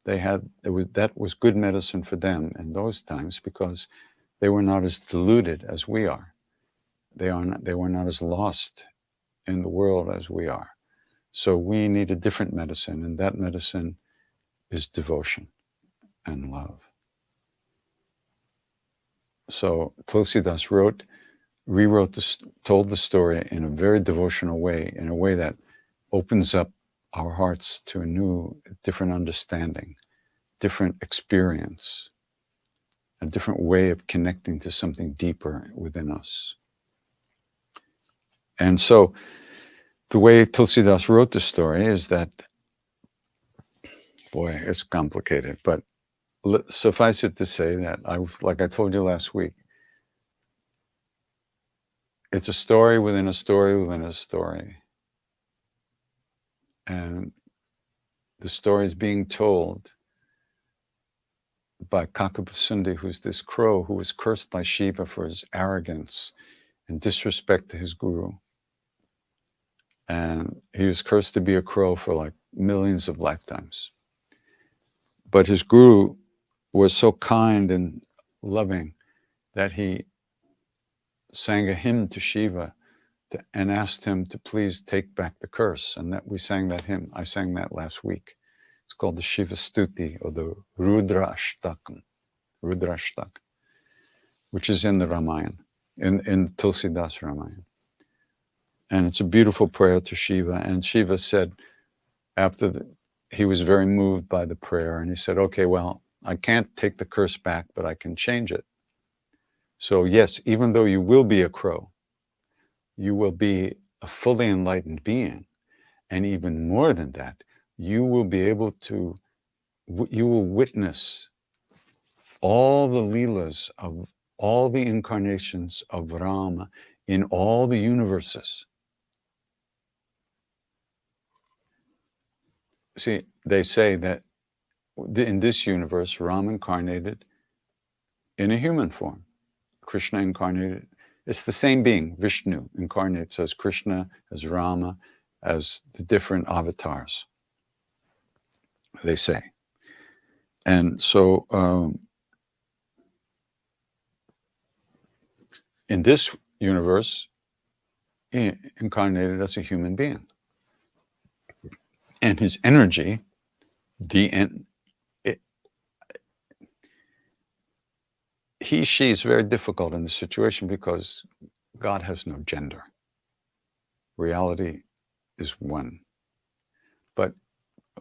That was good medicine for them in those times because they were not as deluded as we are. They were not as lost in the world as we are. So we need a different medicine, and that medicine is devotion and love. So Tulsidas told the story in a very devotional way, in a way that opens up our hearts to a new, different understanding, different experience, a different way of connecting to something deeper within us. And so the way Tulsidas wrote the story is that, boy, it's complicated, but suffice it to say that, like I told you last week, it's a story within a story within a story. And the story is being told by Kakabusundi, who's this crow who was cursed by Shiva for his arrogance and disrespect to his guru. And he was cursed to be a crow for like millions of lifetimes. But his guru was so kind and loving that he sang a hymn to Shiva and asked him to please take back the curse. And that we sang that hymn. I sang that last week. It's called the Shiva Stuti, or the Rudrashtakam, which is in the Ramayana, in Tulsidas Ramayana. And it's a beautiful prayer to Shiva. And Shiva said, he was very moved by the prayer, and he said, okay, well, I can't take the curse back, but I can change it. So yes, even though you will be a crow, you will be a fully enlightened being. And even more than that, you will witness all the leelas of all the incarnations of Rama in all the universes. See, they say that in this universe, Rama incarnated in a human form. Krishna incarnated. It's the same being. Vishnu incarnates as Krishna, as Rama, as the different avatars, they say. And so in this universe, he incarnated as a human being. And his energy, she is very difficult in this situation because God has no gender. Reality is one. But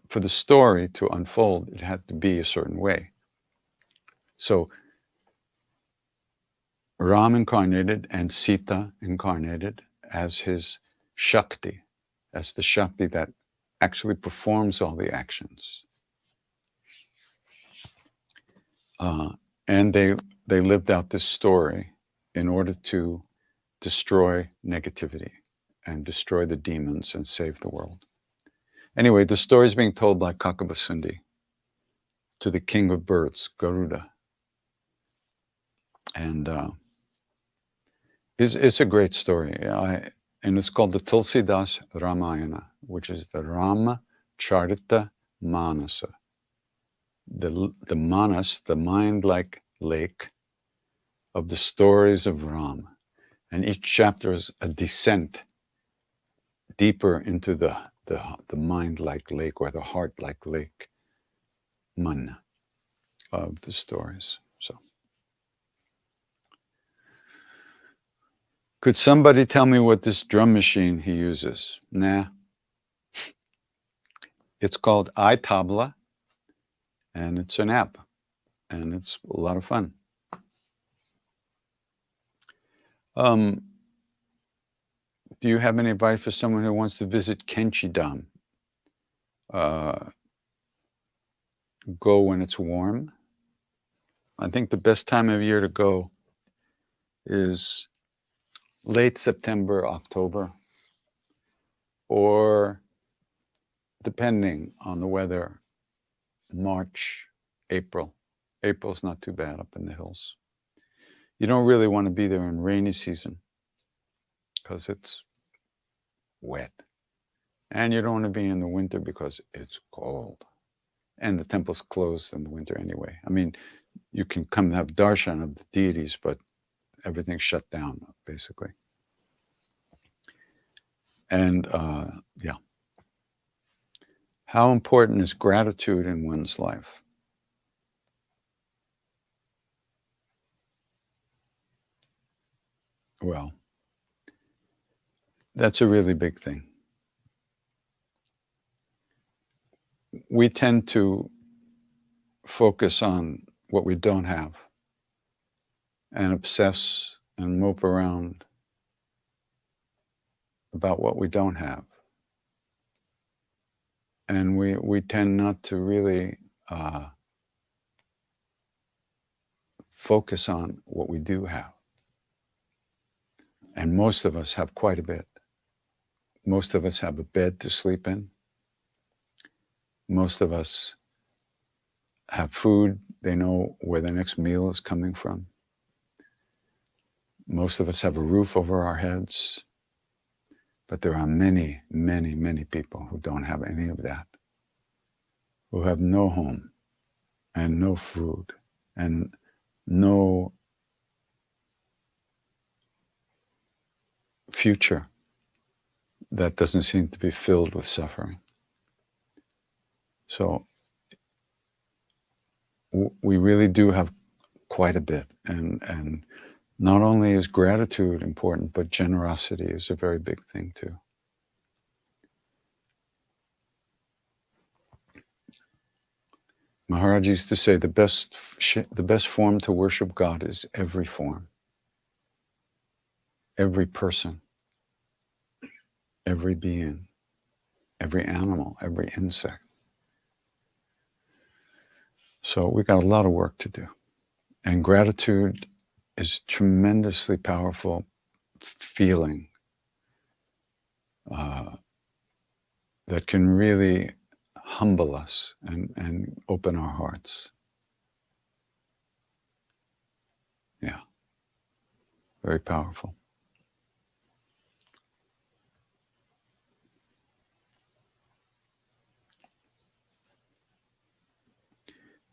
for the story to unfold, it had to be a certain way. So Ram incarnated and Sita incarnated as his Shakti, as the Shakti that actually performs all the actions. And they lived out this story in order to destroy negativity and destroy the demons and save the world. Anyway, the story is being told by Kakabusundi to the king of birds, Garuda. And it's a great story. And it's called the Tulsidas Ramayana, which is the Rama Charita Manasa. The Manas, the mind-like lake of the stories of Ram. And each chapter is a descent deeper into the mind-like lake, or the heart-like lake, man, of the stories. So, could somebody tell me what this drum machine he uses? Nah. It's called iTabla, And it's an app, and it's a lot of fun. Do you have any advice for someone who wants to visit Kenchi-dam? Go when it's warm. I think the best time of year to go is late September, October, or depending on the weather, March, April. April's not too bad up in the hills. You don't really want to be there in rainy season because it's wet. And you don't want to be in the winter because it's cold. And the temple's closed in the winter anyway. I mean, you can come have darshan of the deities, but everything's shut down, basically. And yeah. How important is gratitude in one's life? Well, that's a really big thing. We tend to focus on what we don't have and obsess and mope around about what we don't have. And we tend not to really focus on what we do have. And most of us have quite a bit. Most of us have a bed to sleep in. Most of us have food. They know where the next meal is coming from. Most of us have a roof over our heads. But there are many, many, many people who don't have any of that, who have no home and no food and no future that doesn't seem to be filled with suffering. So we really do have quite a bit. And not only is gratitude important, but generosity is a very big thing too. Maharaj used to say the best form to worship God is every form, every person, every being, every animal, every insect. So we got a lot of work to do. And gratitude is a tremendously powerful feeling that can really humble us and open our hearts. Yeah, very powerful.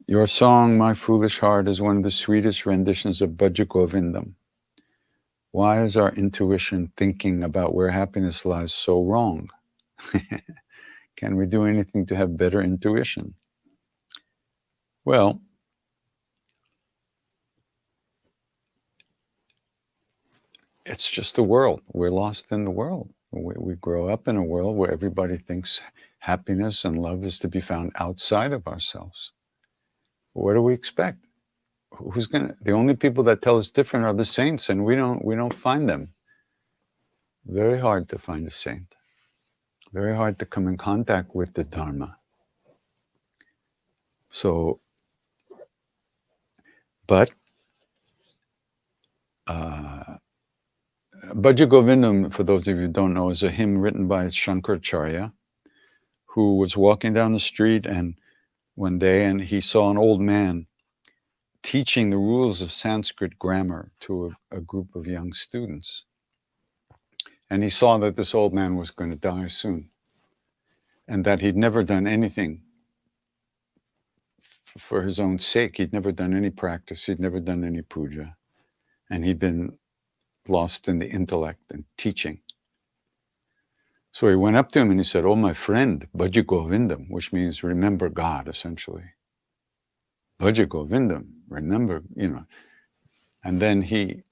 Your song, My Foolish Heart, is one of the sweetest renditions of Bhaja Govindam. Why is our intuition thinking about where happiness lies so wrong? Can we do anything to have better intuition? Well, it's just the world. We're lost in the world. We grow up in a world where everybody thinks happiness and love is to be found outside of ourselves. What do we expect? The only people that tell us different are the saints, and we don't find them. Very hard to find a saint. Very hard to come in contact with the Dharma. So, but Bhaja Govindam, for those of you who don't know, is a hymn written by Shankaracharya, who was walking down the street one day and he saw an old man teaching the rules of Sanskrit grammar to a group of young students. And he saw that this old man was going to die soon and that he'd never done anything for his own sake. He'd never done any practice. He'd never done any puja. And he'd been lost in the intellect and teaching. So he went up to him and he said, "Oh, my friend, Bhaja Govindam," which means remember God, essentially. Bhaja Govindam, remember, And then he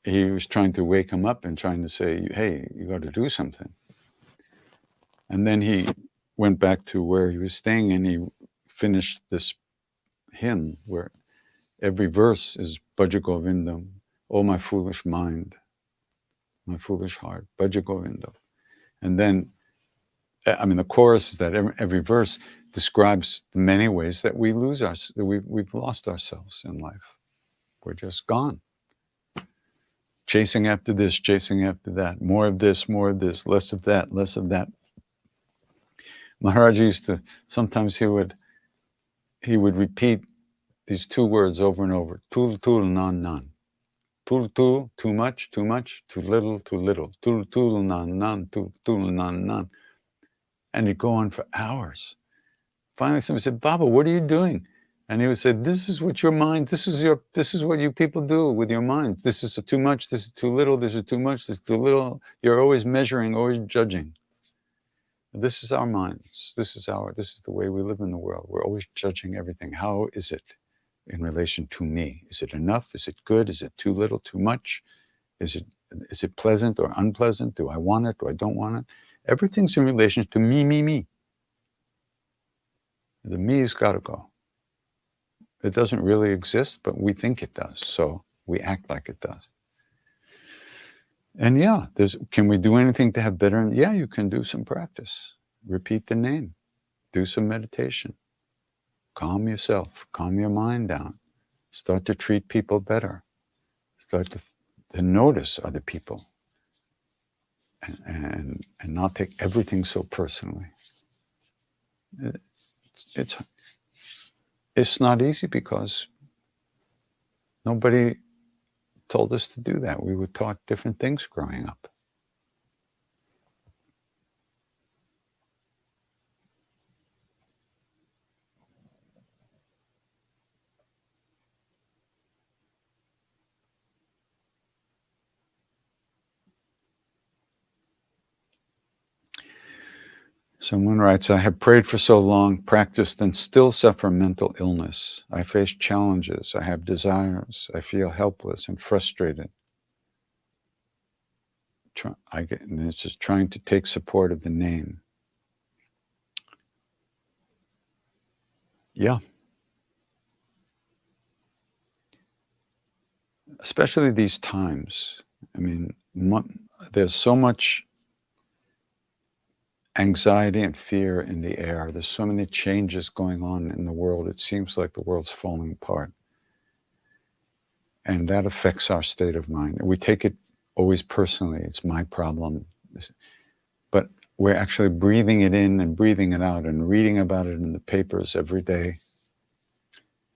was trying to wake him up and trying to say, "Hey, you got to do something." And then went back to where he was staying, and he finished this hymn where every verse is Bhaja Govindam, oh my foolish mind, my foolish heart, Bhaja Govindam. And then, I mean, the chorus is that every verse describes the many ways that we we've lost ourselves in life. We're just gone. Chasing after this, chasing after that, more of this, less of that, less of that. Maharaj used to, sometimes he would repeat these two words over and over, tul tul nan nan. Tul tul, too much, too little, tul tul nan nan, tul tul nan nan. And he'd go on for hours. Finally, somebody said, Baba, what are you doing? And he would say, this is what your mind, this is what you people do with your minds. This is too much, this is too little, this is too much, this is too little. You're always measuring, always judging. This is our minds. This is the way we live in the world. We're always judging everything. How is it in relation to me? Is it enough? Is it good? Is it too little, too much? Is it pleasant or unpleasant? Do I want it? Do I don't want it? Everything's in relation to me, me, me. The me has got to go. It doesn't really exist, but we think it does. So we act like it does. And yeah, can we do anything to have better? Yeah, you can do some practice. Repeat the name. Do some meditation. Calm yourself. Calm your mind down. Start to treat people better. Start to notice other people. And not take everything so personally. It's not easy because nobody told us to do that. We were taught different things growing up. Someone writes, I have prayed for so long, practiced, and still suffer mental illness. I face challenges. I have desires. I feel helpless and frustrated. It's just trying to take support of the name. Yeah. Especially these times. I mean, there's so much anxiety and fear in the air. There's so many changes going on in the world. It seems like the world's falling apart. And that affects our state of mind. We take it always personally. It's my problem. But we're actually breathing it in and breathing it out and reading about it in the papers every day.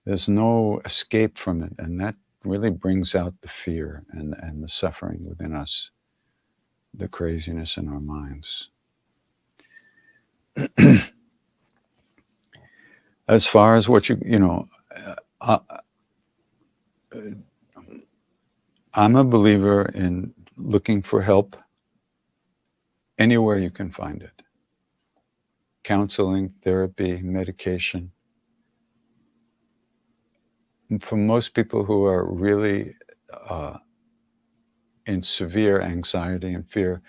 There's no escape from it. And that really brings out the fear and the suffering within us, the craziness in our minds. As far as what I'm a believer in looking for help anywhere you can find it. Counseling, therapy, medication. For most people who are really in severe anxiety and fear,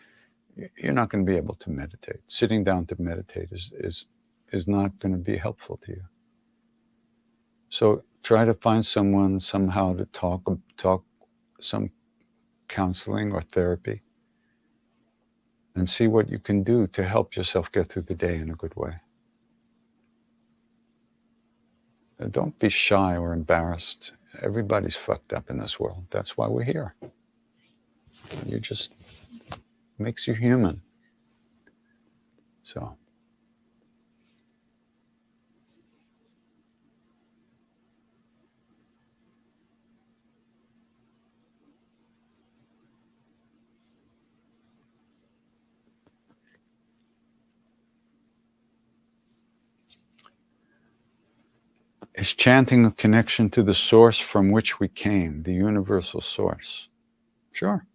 you're not going to be able to meditate. Sitting down to meditate is not going to be helpful to you. So try to find someone somehow to talk some counseling or therapy, and see what you can do to help yourself get through the day in a good way. Don't be shy or embarrassed. Everybody's fucked up in this world. That's why we're here. You just makes you human. So. Is chanting a connection to the source from which we came, the universal source? Sure.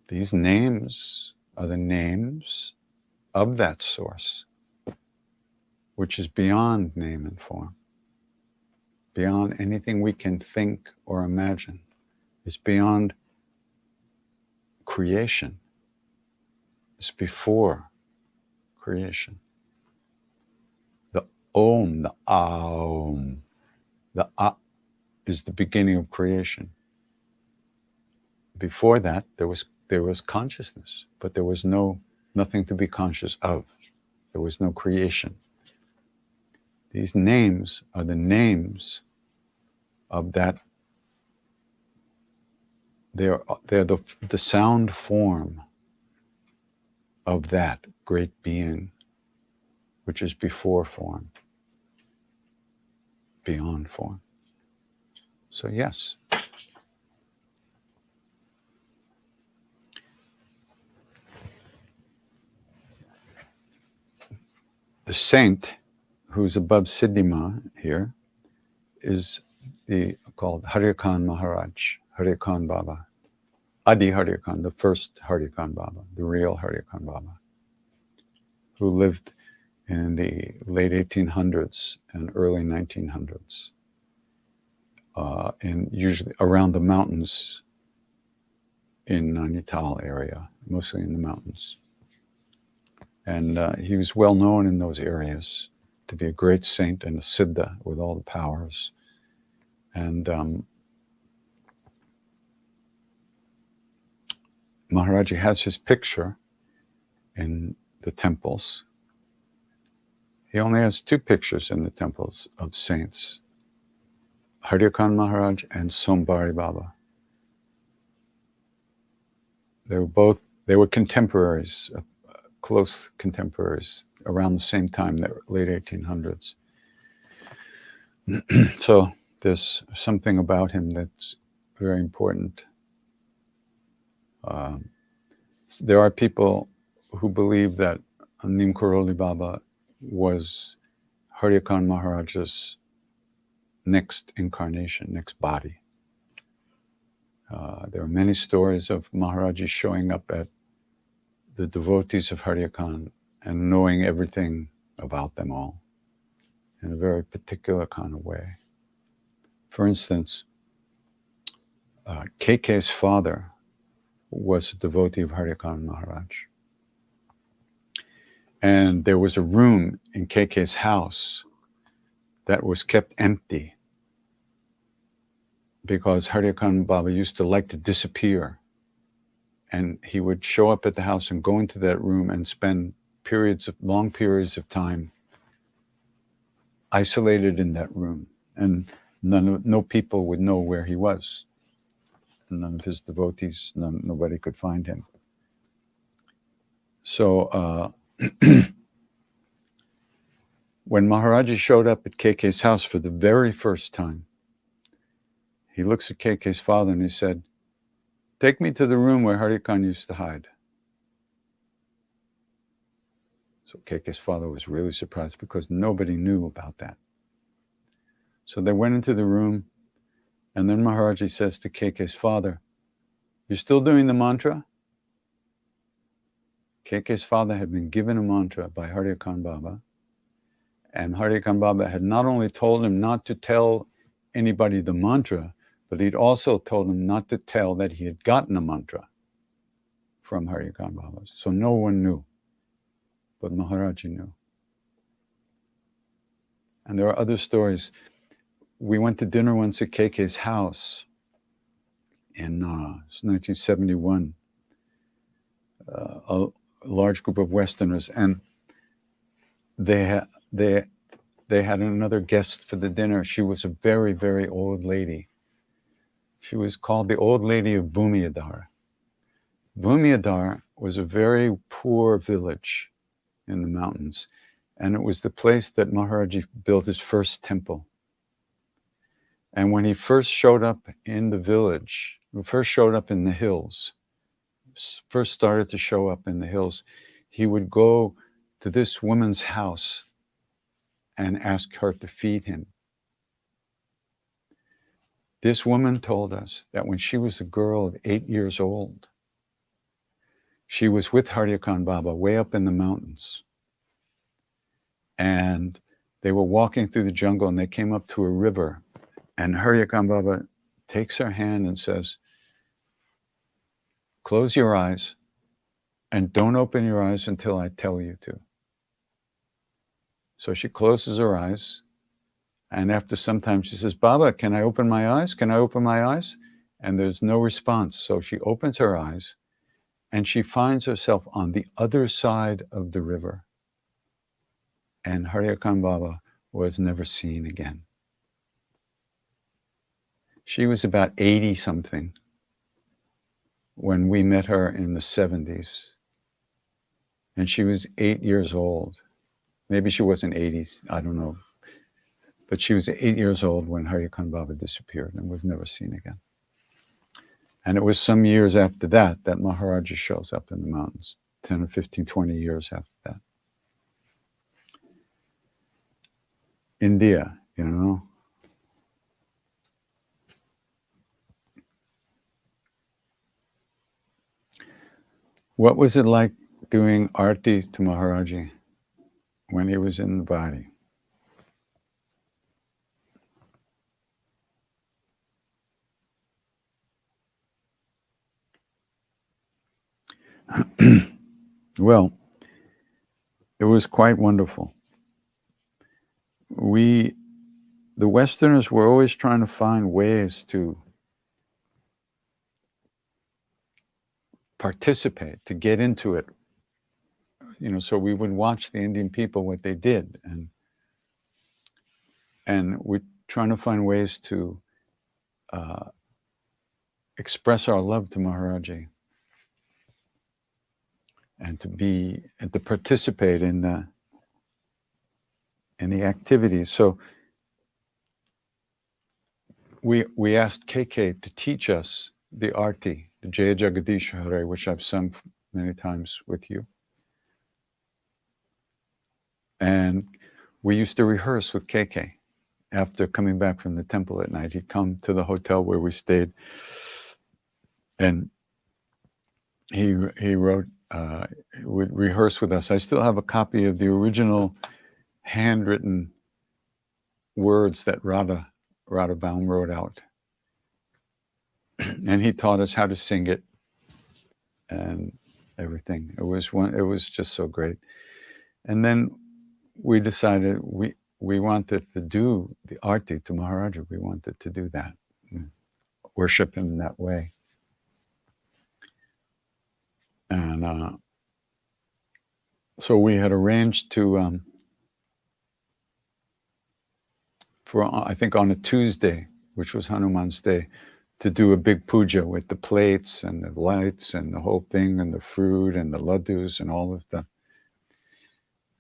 These names are the names of that source, which is beyond name and form, beyond anything we can think or imagine. It's beyond creation. It's before creation. Om, the Aum. The A is the beginning of creation. Before that, there was consciousness, but there was nothing to be conscious of. There was no creation. These names are the names of that. They're the sound form of that great being, which is before form, beyond form. So yes. The saint who's above Siddhima here is called Hariakhan Maharaj, Hariakhan Baba. Adi Hariakhan, the first Hariakhan Baba, the real Hariakhan Baba, who lived in the late 1800s and early 1900s, and usually around the mountains in Nainital area, mostly in the mountains. And he was well known in those areas to be a great saint and a siddha with all the powers. And Maharaji has his picture in the temples. He only has two pictures in the temples of saints, Hariakhan Maharaj and Sombari Baba. They were contemporaries, close contemporaries, around the same time, the late 1800s. So there's something about him that's very important. There are people who believe that Nim Karoli Baba was Hariakhan Maharaj's next incarnation, next body. There are many stories of Maharaji showing up at the devotees of Hariakhan and knowing everything about them all in a very particular kind of way. For instance, KK's father was a devotee of Hariakhan Maharaj. And there was a room in KK's house that was kept empty because Hariakhan Baba used to like to disappear. And he would show up at the house and go into that room and spend long periods of time isolated in that room. And no people would know where he was. And none of his devotees, nobody could find him. So when Maharaji showed up at KK's house for the very first time, he looks at KK's father and he said, "Take me to the room where Hariakhan used to hide." So KK's father was really surprised because nobody knew about that. So they went into the room, and then Maharaji says to KK's father, "You're still doing the mantra?" KK's father had been given a mantra by Hariakhan Baba, and Hariakhan Baba had not only told him not to tell anybody the mantra, but he'd also told him not to tell that he had gotten a mantra from Hariakhan Baba. So no one knew, but Maharaji knew. And there are other stories. We went to dinner once at KK's house in 1971. A large group of Westerners, and they had another guest for the dinner. She was a very, very old lady. She was called the Old Lady of Bhumiyadhar. Bhumiyadhar was a very poor village in the mountains, and it was the place that Maharaji built his first temple. And when he first showed up in the village, first showed up in the hills, first started to show up in the hills, he would go to this woman's house and ask her to feed him. This woman told us that when she was a girl of 8 years old, she was with Hariakhan Baba way up in the mountains. And they were walking through the jungle and they came up to a river. And Hariakhan Baba takes her hand and says, "Close your eyes and don't open your eyes until I tell you to." So she closes her eyes, and after some time she says, Baba, can I open my eyes? Can I open my eyes? And there's no response. So she opens her eyes, and she finds herself on the other side of the river. And Hariakhan Baba was never seen again. She was about 80-something when we met her in the 70s. And she was 8 years old. Maybe she wasn't 80, I don't know. But she was 8 years old when Hariakhan Baba disappeared and was never seen again. And it was some years after that that Maharaja shows up in the mountains, 10 or 15, 20 years after that. India, you know. What was it like doing Arti to Maharaji when he was in the body? Well, it was quite wonderful. The Westerners were always trying to find ways to participate, to get into it. You know, so we would watch the Indian people, what they did, and we're trying to find ways to express our love to Maharaji and to participate in the activities. So we asked KK to teach us the Arti, the Jaya Jagadish Hare, which I've sung many times with you. And we used to rehearse with KK. After coming back from the temple at night, he'd come to the hotel where we stayed, and he wrote, would rehearse with us. I still have a copy of the original handwritten words that Radha Baum wrote out. And he taught us how to sing it and everything. It was just so great. And then we decided we wanted to do the Arti to Maharaja. We wanted to do that, worship him in that way. And so we had arranged to, for I think on a Tuesday, which was Hanuman's Day, to do a big puja with the plates and the lights and the whole thing and the fruit and the laddus and all of that.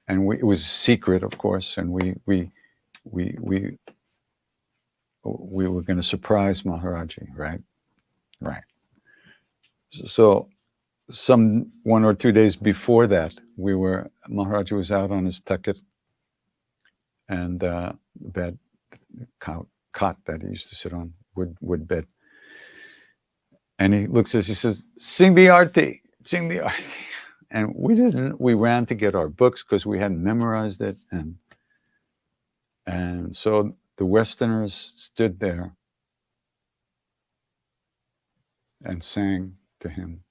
And it was secret, of course, and we were going to surprise Maharaji, right? Right. So some 1 or 2 days before that, Maharaji was out on his tucket and bed, cot that he used to sit on, wood bed. And he looks at us, he says, sing the Arti, sing the Arti. And we ran to get our books because we hadn't memorized it. And so the Westerners stood there and sang to him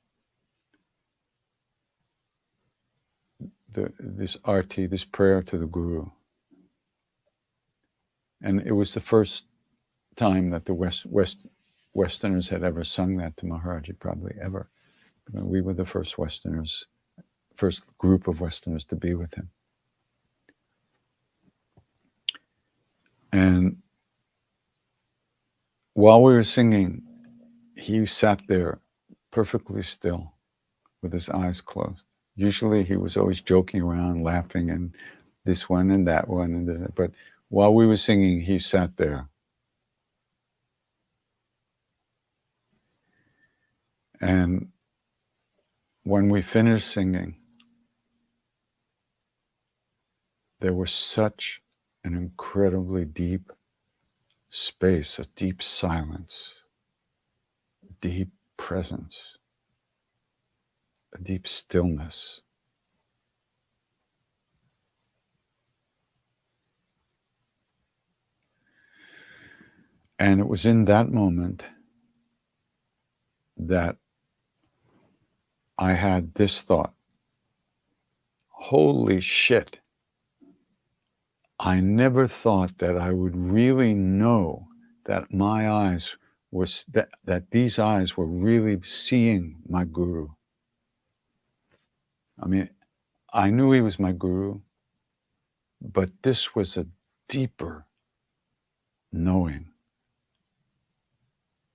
this Arti, this prayer to the Guru. And it was the first time that the Westerners had ever sung that to Maharaji, probably ever. We were the first group of Westerners to be with him. And while we were singing, he sat there perfectly still with his eyes closed. Usually he was always joking around, laughing, and this one and that one. And that. But while we were singing, he sat there. And when we finished singing, there was such an incredibly deep space, a deep silence, deep presence, a deep stillness. And it was in that moment that I had this thought, holy shit, I never thought that I would really know that my eyes was that these eyes were really seeing my guru. I mean, I knew he was my guru, but this was a deeper knowing.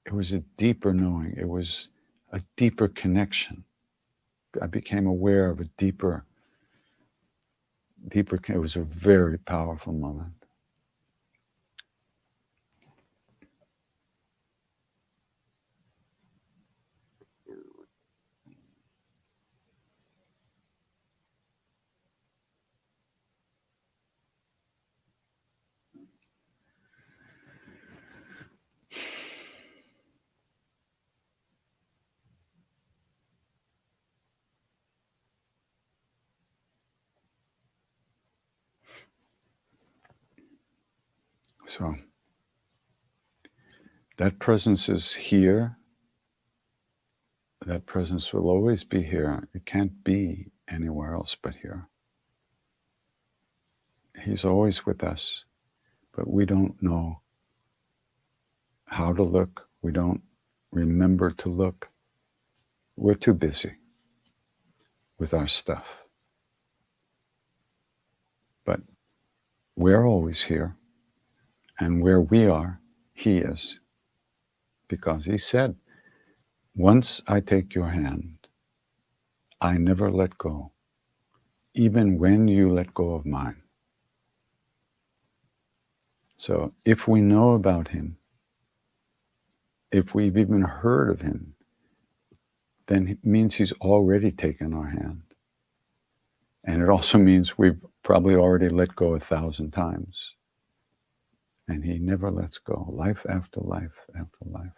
It was a deeper knowing. It was a deeper connection. I became aware of a deeper, it was a very powerful moment. So that presence is here. That presence will always be here. It can't be anywhere else but here. He's always with us, but we don't know how to look. We don't remember to look. We're too busy with our stuff. But we're always here. And where we are, he is. Because he said, once I take your hand, I never let go, even when you let go of mine. So if we know about him, if we've even heard of him, then it means he's already taken our hand. And it also means we've probably already let go 1,000 times. And he never lets go, life after life after life.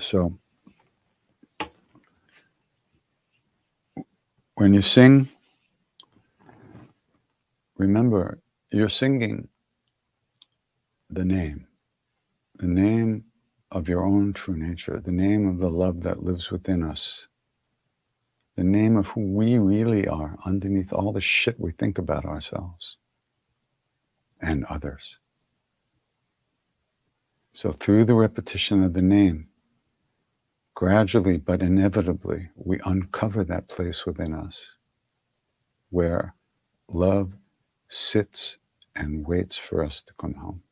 So when you sing, remember, you're singing the name of your own true nature, the name of the love that lives within us, the name of who we really are underneath all the shit we think about ourselves and others. So through the repetition of the name, gradually but inevitably, we uncover that place within us where love sits and waits for us to come home.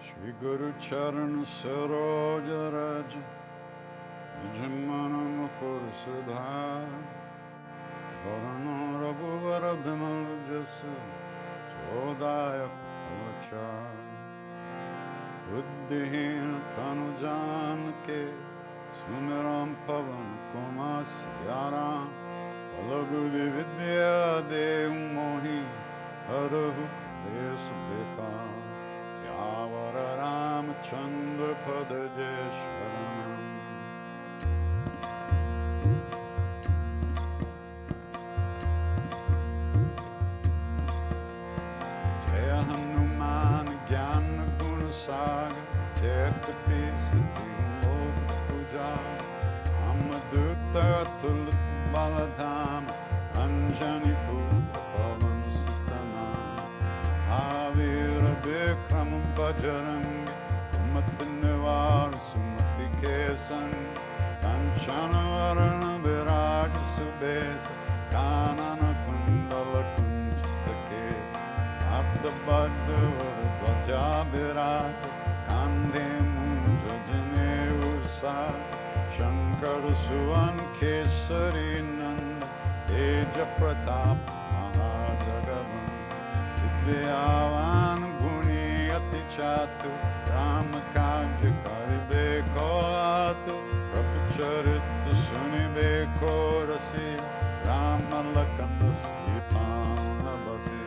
Shri Guru Charan Saroj Raj Jimana Mukur Sudha Varano Raghuvar Bimal Jasu Chodaya Pavacha बुद्धिहीन तनु जान के सुमिरम पवन कुमार सियाराम बल बुद्धि विद्या देहु मोहि हरहु क्लेश बेकार सियावर रामचंद्र पद जय शरणम। जय हनुमान ज्ञान गुण सागर जय कपीस लोक पूजा रामदूत अतुलित बलधाम अंजनी पुत्र पवन सुत नाम महावीर विक्रम बजरंगी कुमति निवार सुमति के संग कंचन वरण विराज सुबेश कानन कुंडल कुंचित केश हाथ बद्ध ध्वजा विराज कांधे मूंज जनेऊ साज शंकर सुवन केसरी नंद तेज प्रताप महाजगवंदन विद्यावान गुणी अति चातुर राम काज करिबे को आतुर प्रभु चरित्र सुनिबे को रसिया राम लखन सीता बसे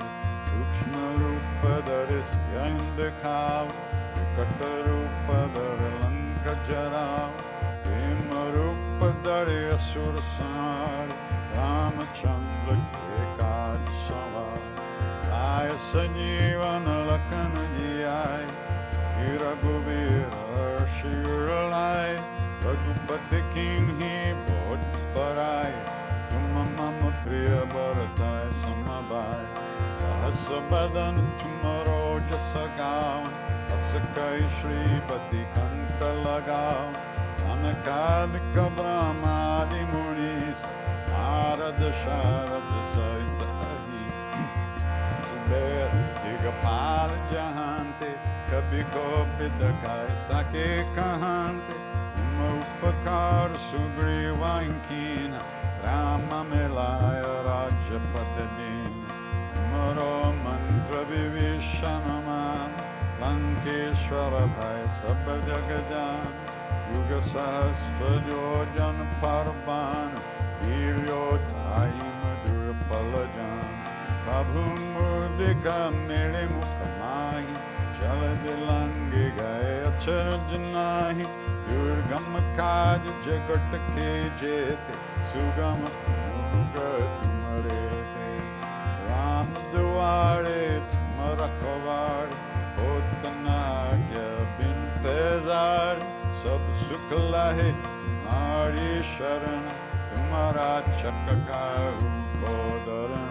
सूक्ष्म रूप धरि सियहि दिखावा विकट रूप धरि लंक जरावा प्रेम रूप धरि असुर संहारे रामचंद्र के काज सवारे लाए संजीवन लखन जियाए रघुवीर हर्षि उर लाए रघुपति कीन्ही बहुत बड़ाई तुम मम प्रिय भरताय समभाई सहस बदन तुमरो जस गावन अस कहि श्रीपति कंठ लगावन सनकादिक ब्रह्मादि मुनीस नारद शारद सहित अहीस कुबेर दिगपाल जहांते कभी को बिदकाय सके कहांते तुम उपकार सुग्रीवां कीना राम मिलाय राज्य पद दीना तुमरो मंत्र विभीषण मान लंकेश्वर भय सब जग जान युग सहस्त्र योजन पर बाण वीर योद्धाई मधुर पल जान प्रभु मुदिका मेरे मुख माही चल दिलंगे गए अचरज नाही दुर्गम काज जगत के जेते सुगम तुम्हारे थे राम दुआरे तुम रखवारे होत न आज्ञा बिन पैजारे सब सुख लाहे तुम्हारी शरण तुम्हारा चक्काऊ को दरण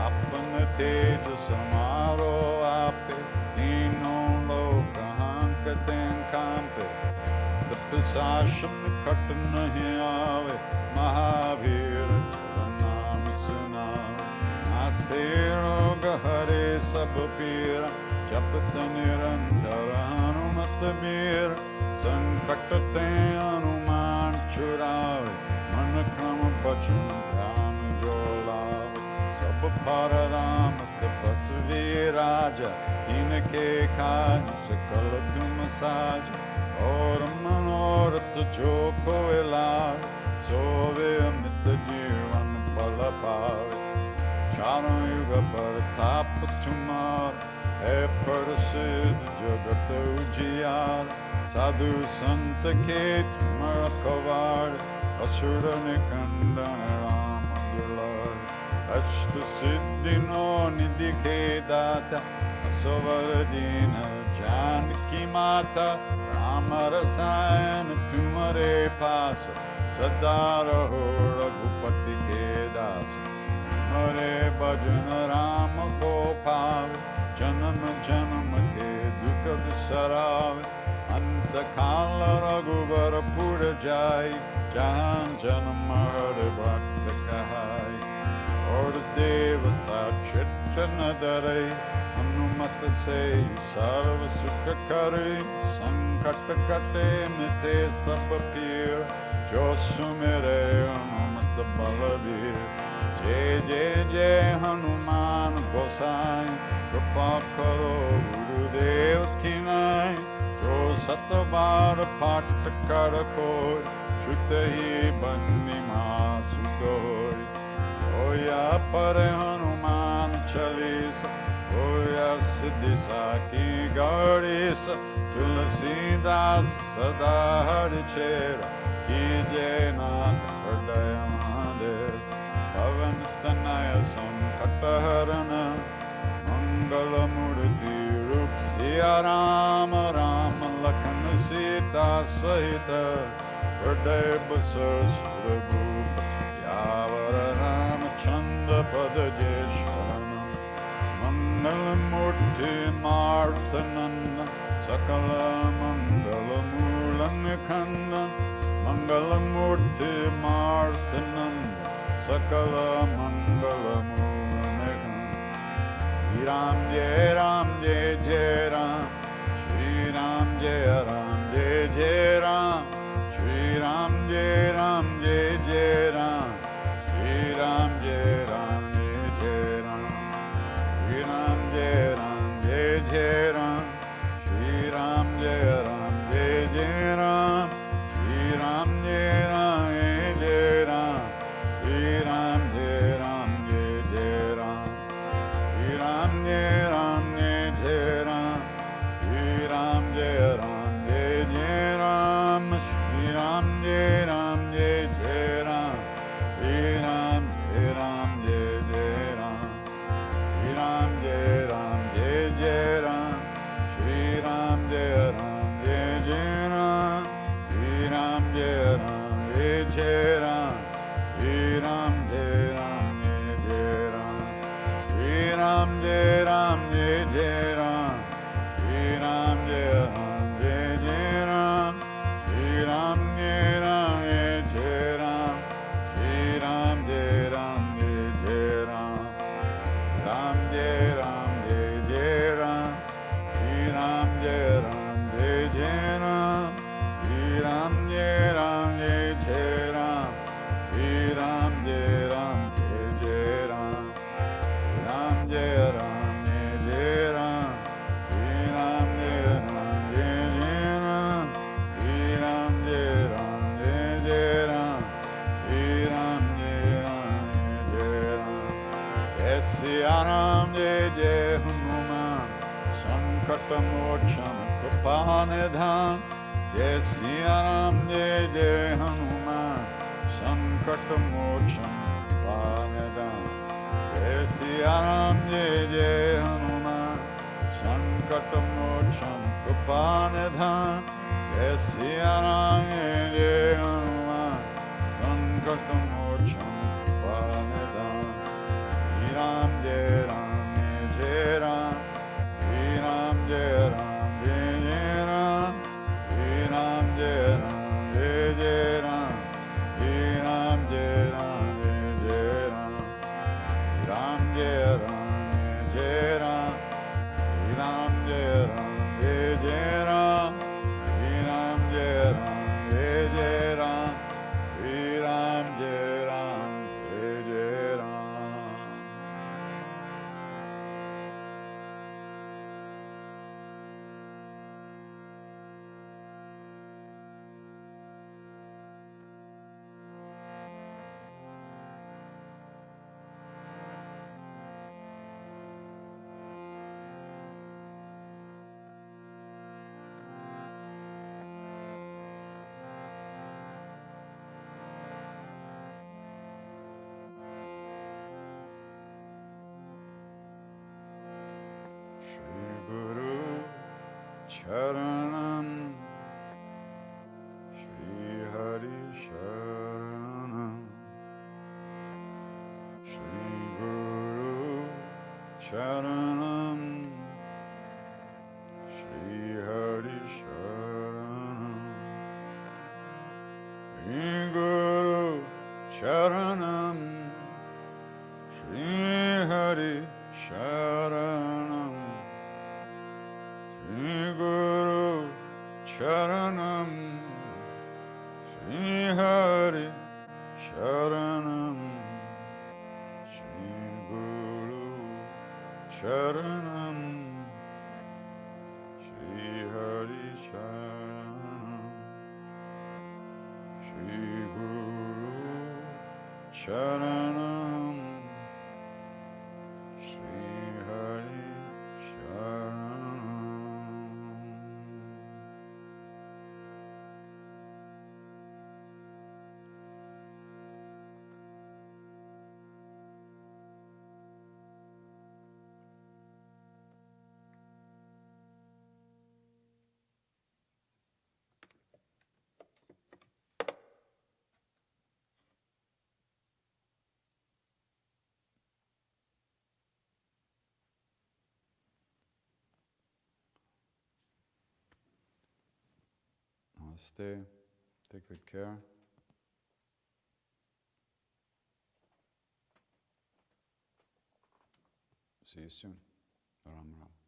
आपन तेज समारो आपे तीनों लोक हांकते कांपे पिशाच निकट नहीं आवे महावीर जब नाम सुनावे नासे रोग हरे सब पीरा जपत निरंतर हनुमत बीर संकट ते हनुमान छुड़ावे मन क्रम बचन ध्यान जो लावे सब पर राम तपस्वी राजा तिनके काज सकल तुम साज और मनोरथ जो कोई लावे सोवे अमित जीवन फल पावे चारों युग पर ताप तुम्हारा है प्रसिद्ध जगत उजियार साधु संत के तुम रखवारे असुर निकंदन राम दुलारे अष्ट सिद्धि नो निधि के दाता असवर दीन जानकी माता राम रसायन तुम्हारे पास सदा रहो रघुपति के दास तुम्हारे भजन राम को पावे जन्म जन्म के दुख बिसरावे अंत काल रघुबर पुर जाई जहाँ जन्म हर भक्त कहाई और देवता चित्त न डरे हनुमत से सर्व सुख करे संकट कटे मिटे सब पीर जो सुमिरे हनुमत बलबीर जय जय जय हनुमान गोसाई कृपा करो गुरुदेव की नाई Satavar Pat Karakoi, Shutahi Bani Masukoi, Joya Pare Hanuman Chalisa, Oya Siddhisa Ki Gaurisa, Tulasidas Sada Harichera, Ki Jainath Hridaya Mahadev, Pavan Tanaya Sankataharana, Mangala Murti Rup Siya Rama Rama Lakshmana Sita Sahita, Hridaya Basa Surabhupa, Yavara Ramachandra Padajeshwarana, Mangala Murti Martananda, Sakala Mangala Mulanakanda, Mangala Murti Martananda, Sakala Mangala Mulanakanda. Ram Jai Ram Jai Jai Ram, Shri Ram Jai Ram Jai Jai Ram, Shri Ram Jai Ram Jai Jai Ram, Shri Ram Jai Ram Jai Jai Ram, Shri Ram Jai Ram Jai Jai Ram, Shri Ram Jai Ram Jai Jai Ram, Shri Ram Jai Ram Jai Jai Ram, Shri Ram Jai Ram Jai Jai Ram. Ram Jai Ram Jai Jai Ram, Shri Ram Jai Ram Jai Jai Ram, Shri Ram Jai Ram Jai Jai Ram, Shri Ram Jai Ram Jai Jai Ram, Shri Ram Jai Ram Jai Jai Ram, Shri Ram Jai Ram Jai Jai Ram, Shri Ram Jai Ram Jai Jai Ram, Shri Ram Jai Ram Jai Jai Ram. Shri Ram Jai Ram Jai Jai Ram, Shri Ram Jai Ram Jai Jai Ram, Shri Ram Jai Ram Jai Jai Ram, Shri Ram Jai Ram Jai Jai Ram, Ram Jai Ram Jai Jai Ram, Shri Ram Jai Ram Jai Jai Ram, Shri Ram Jai Ram Jai Jai Ram, Shri Ram Jai Ram Jai Jai Ram. Ram Jai Ram Jai Ram, Shri Ram Jai Ram Jai Jai Ram, Shri Ram Jai Ram Jai Jai Ram, Shri Ram Jai Ram Jai Ram. Jai Siya Ram Jai Jai Hanuman, Sankata Mocham Kripanidhan. Jai Siya Ram Jai Jai Hanuman, Sankata Mocham Kripanidhan. Jai Siya Ram Jai Jai Hanuman, Sankata Mocham Kripanidhan. Jai Siya Ram Jai Jai Hanuman, Sankata Mocham Kripanidhan. Shri Ram Jai Ram Jai Ram, Shri Ram Jai Ram Jai Ram, Shri Ram Jai Ram Jai Ram, Shri Ram Jai Ram Jai Ram. Ram Jai Ram Jai Ram, Shri Ram Jai Ram Jai Ram, Shri Ram Jai Ram Jai Ram, Shri Ram Jai Ram Jai Ram. Charanam Shri Hari Sharanam Shri Guru Charanam Shri Hari Sharanam Shri Guru Charanam Shri Hari Sharanam Shri Guru Charanam Shri Hari Sharanam Shri Guru Charanam Shri Hari Sharanam Sharanam Shri Hari Sharanam. Namaste. Take good care. See you soon. Ram Ram.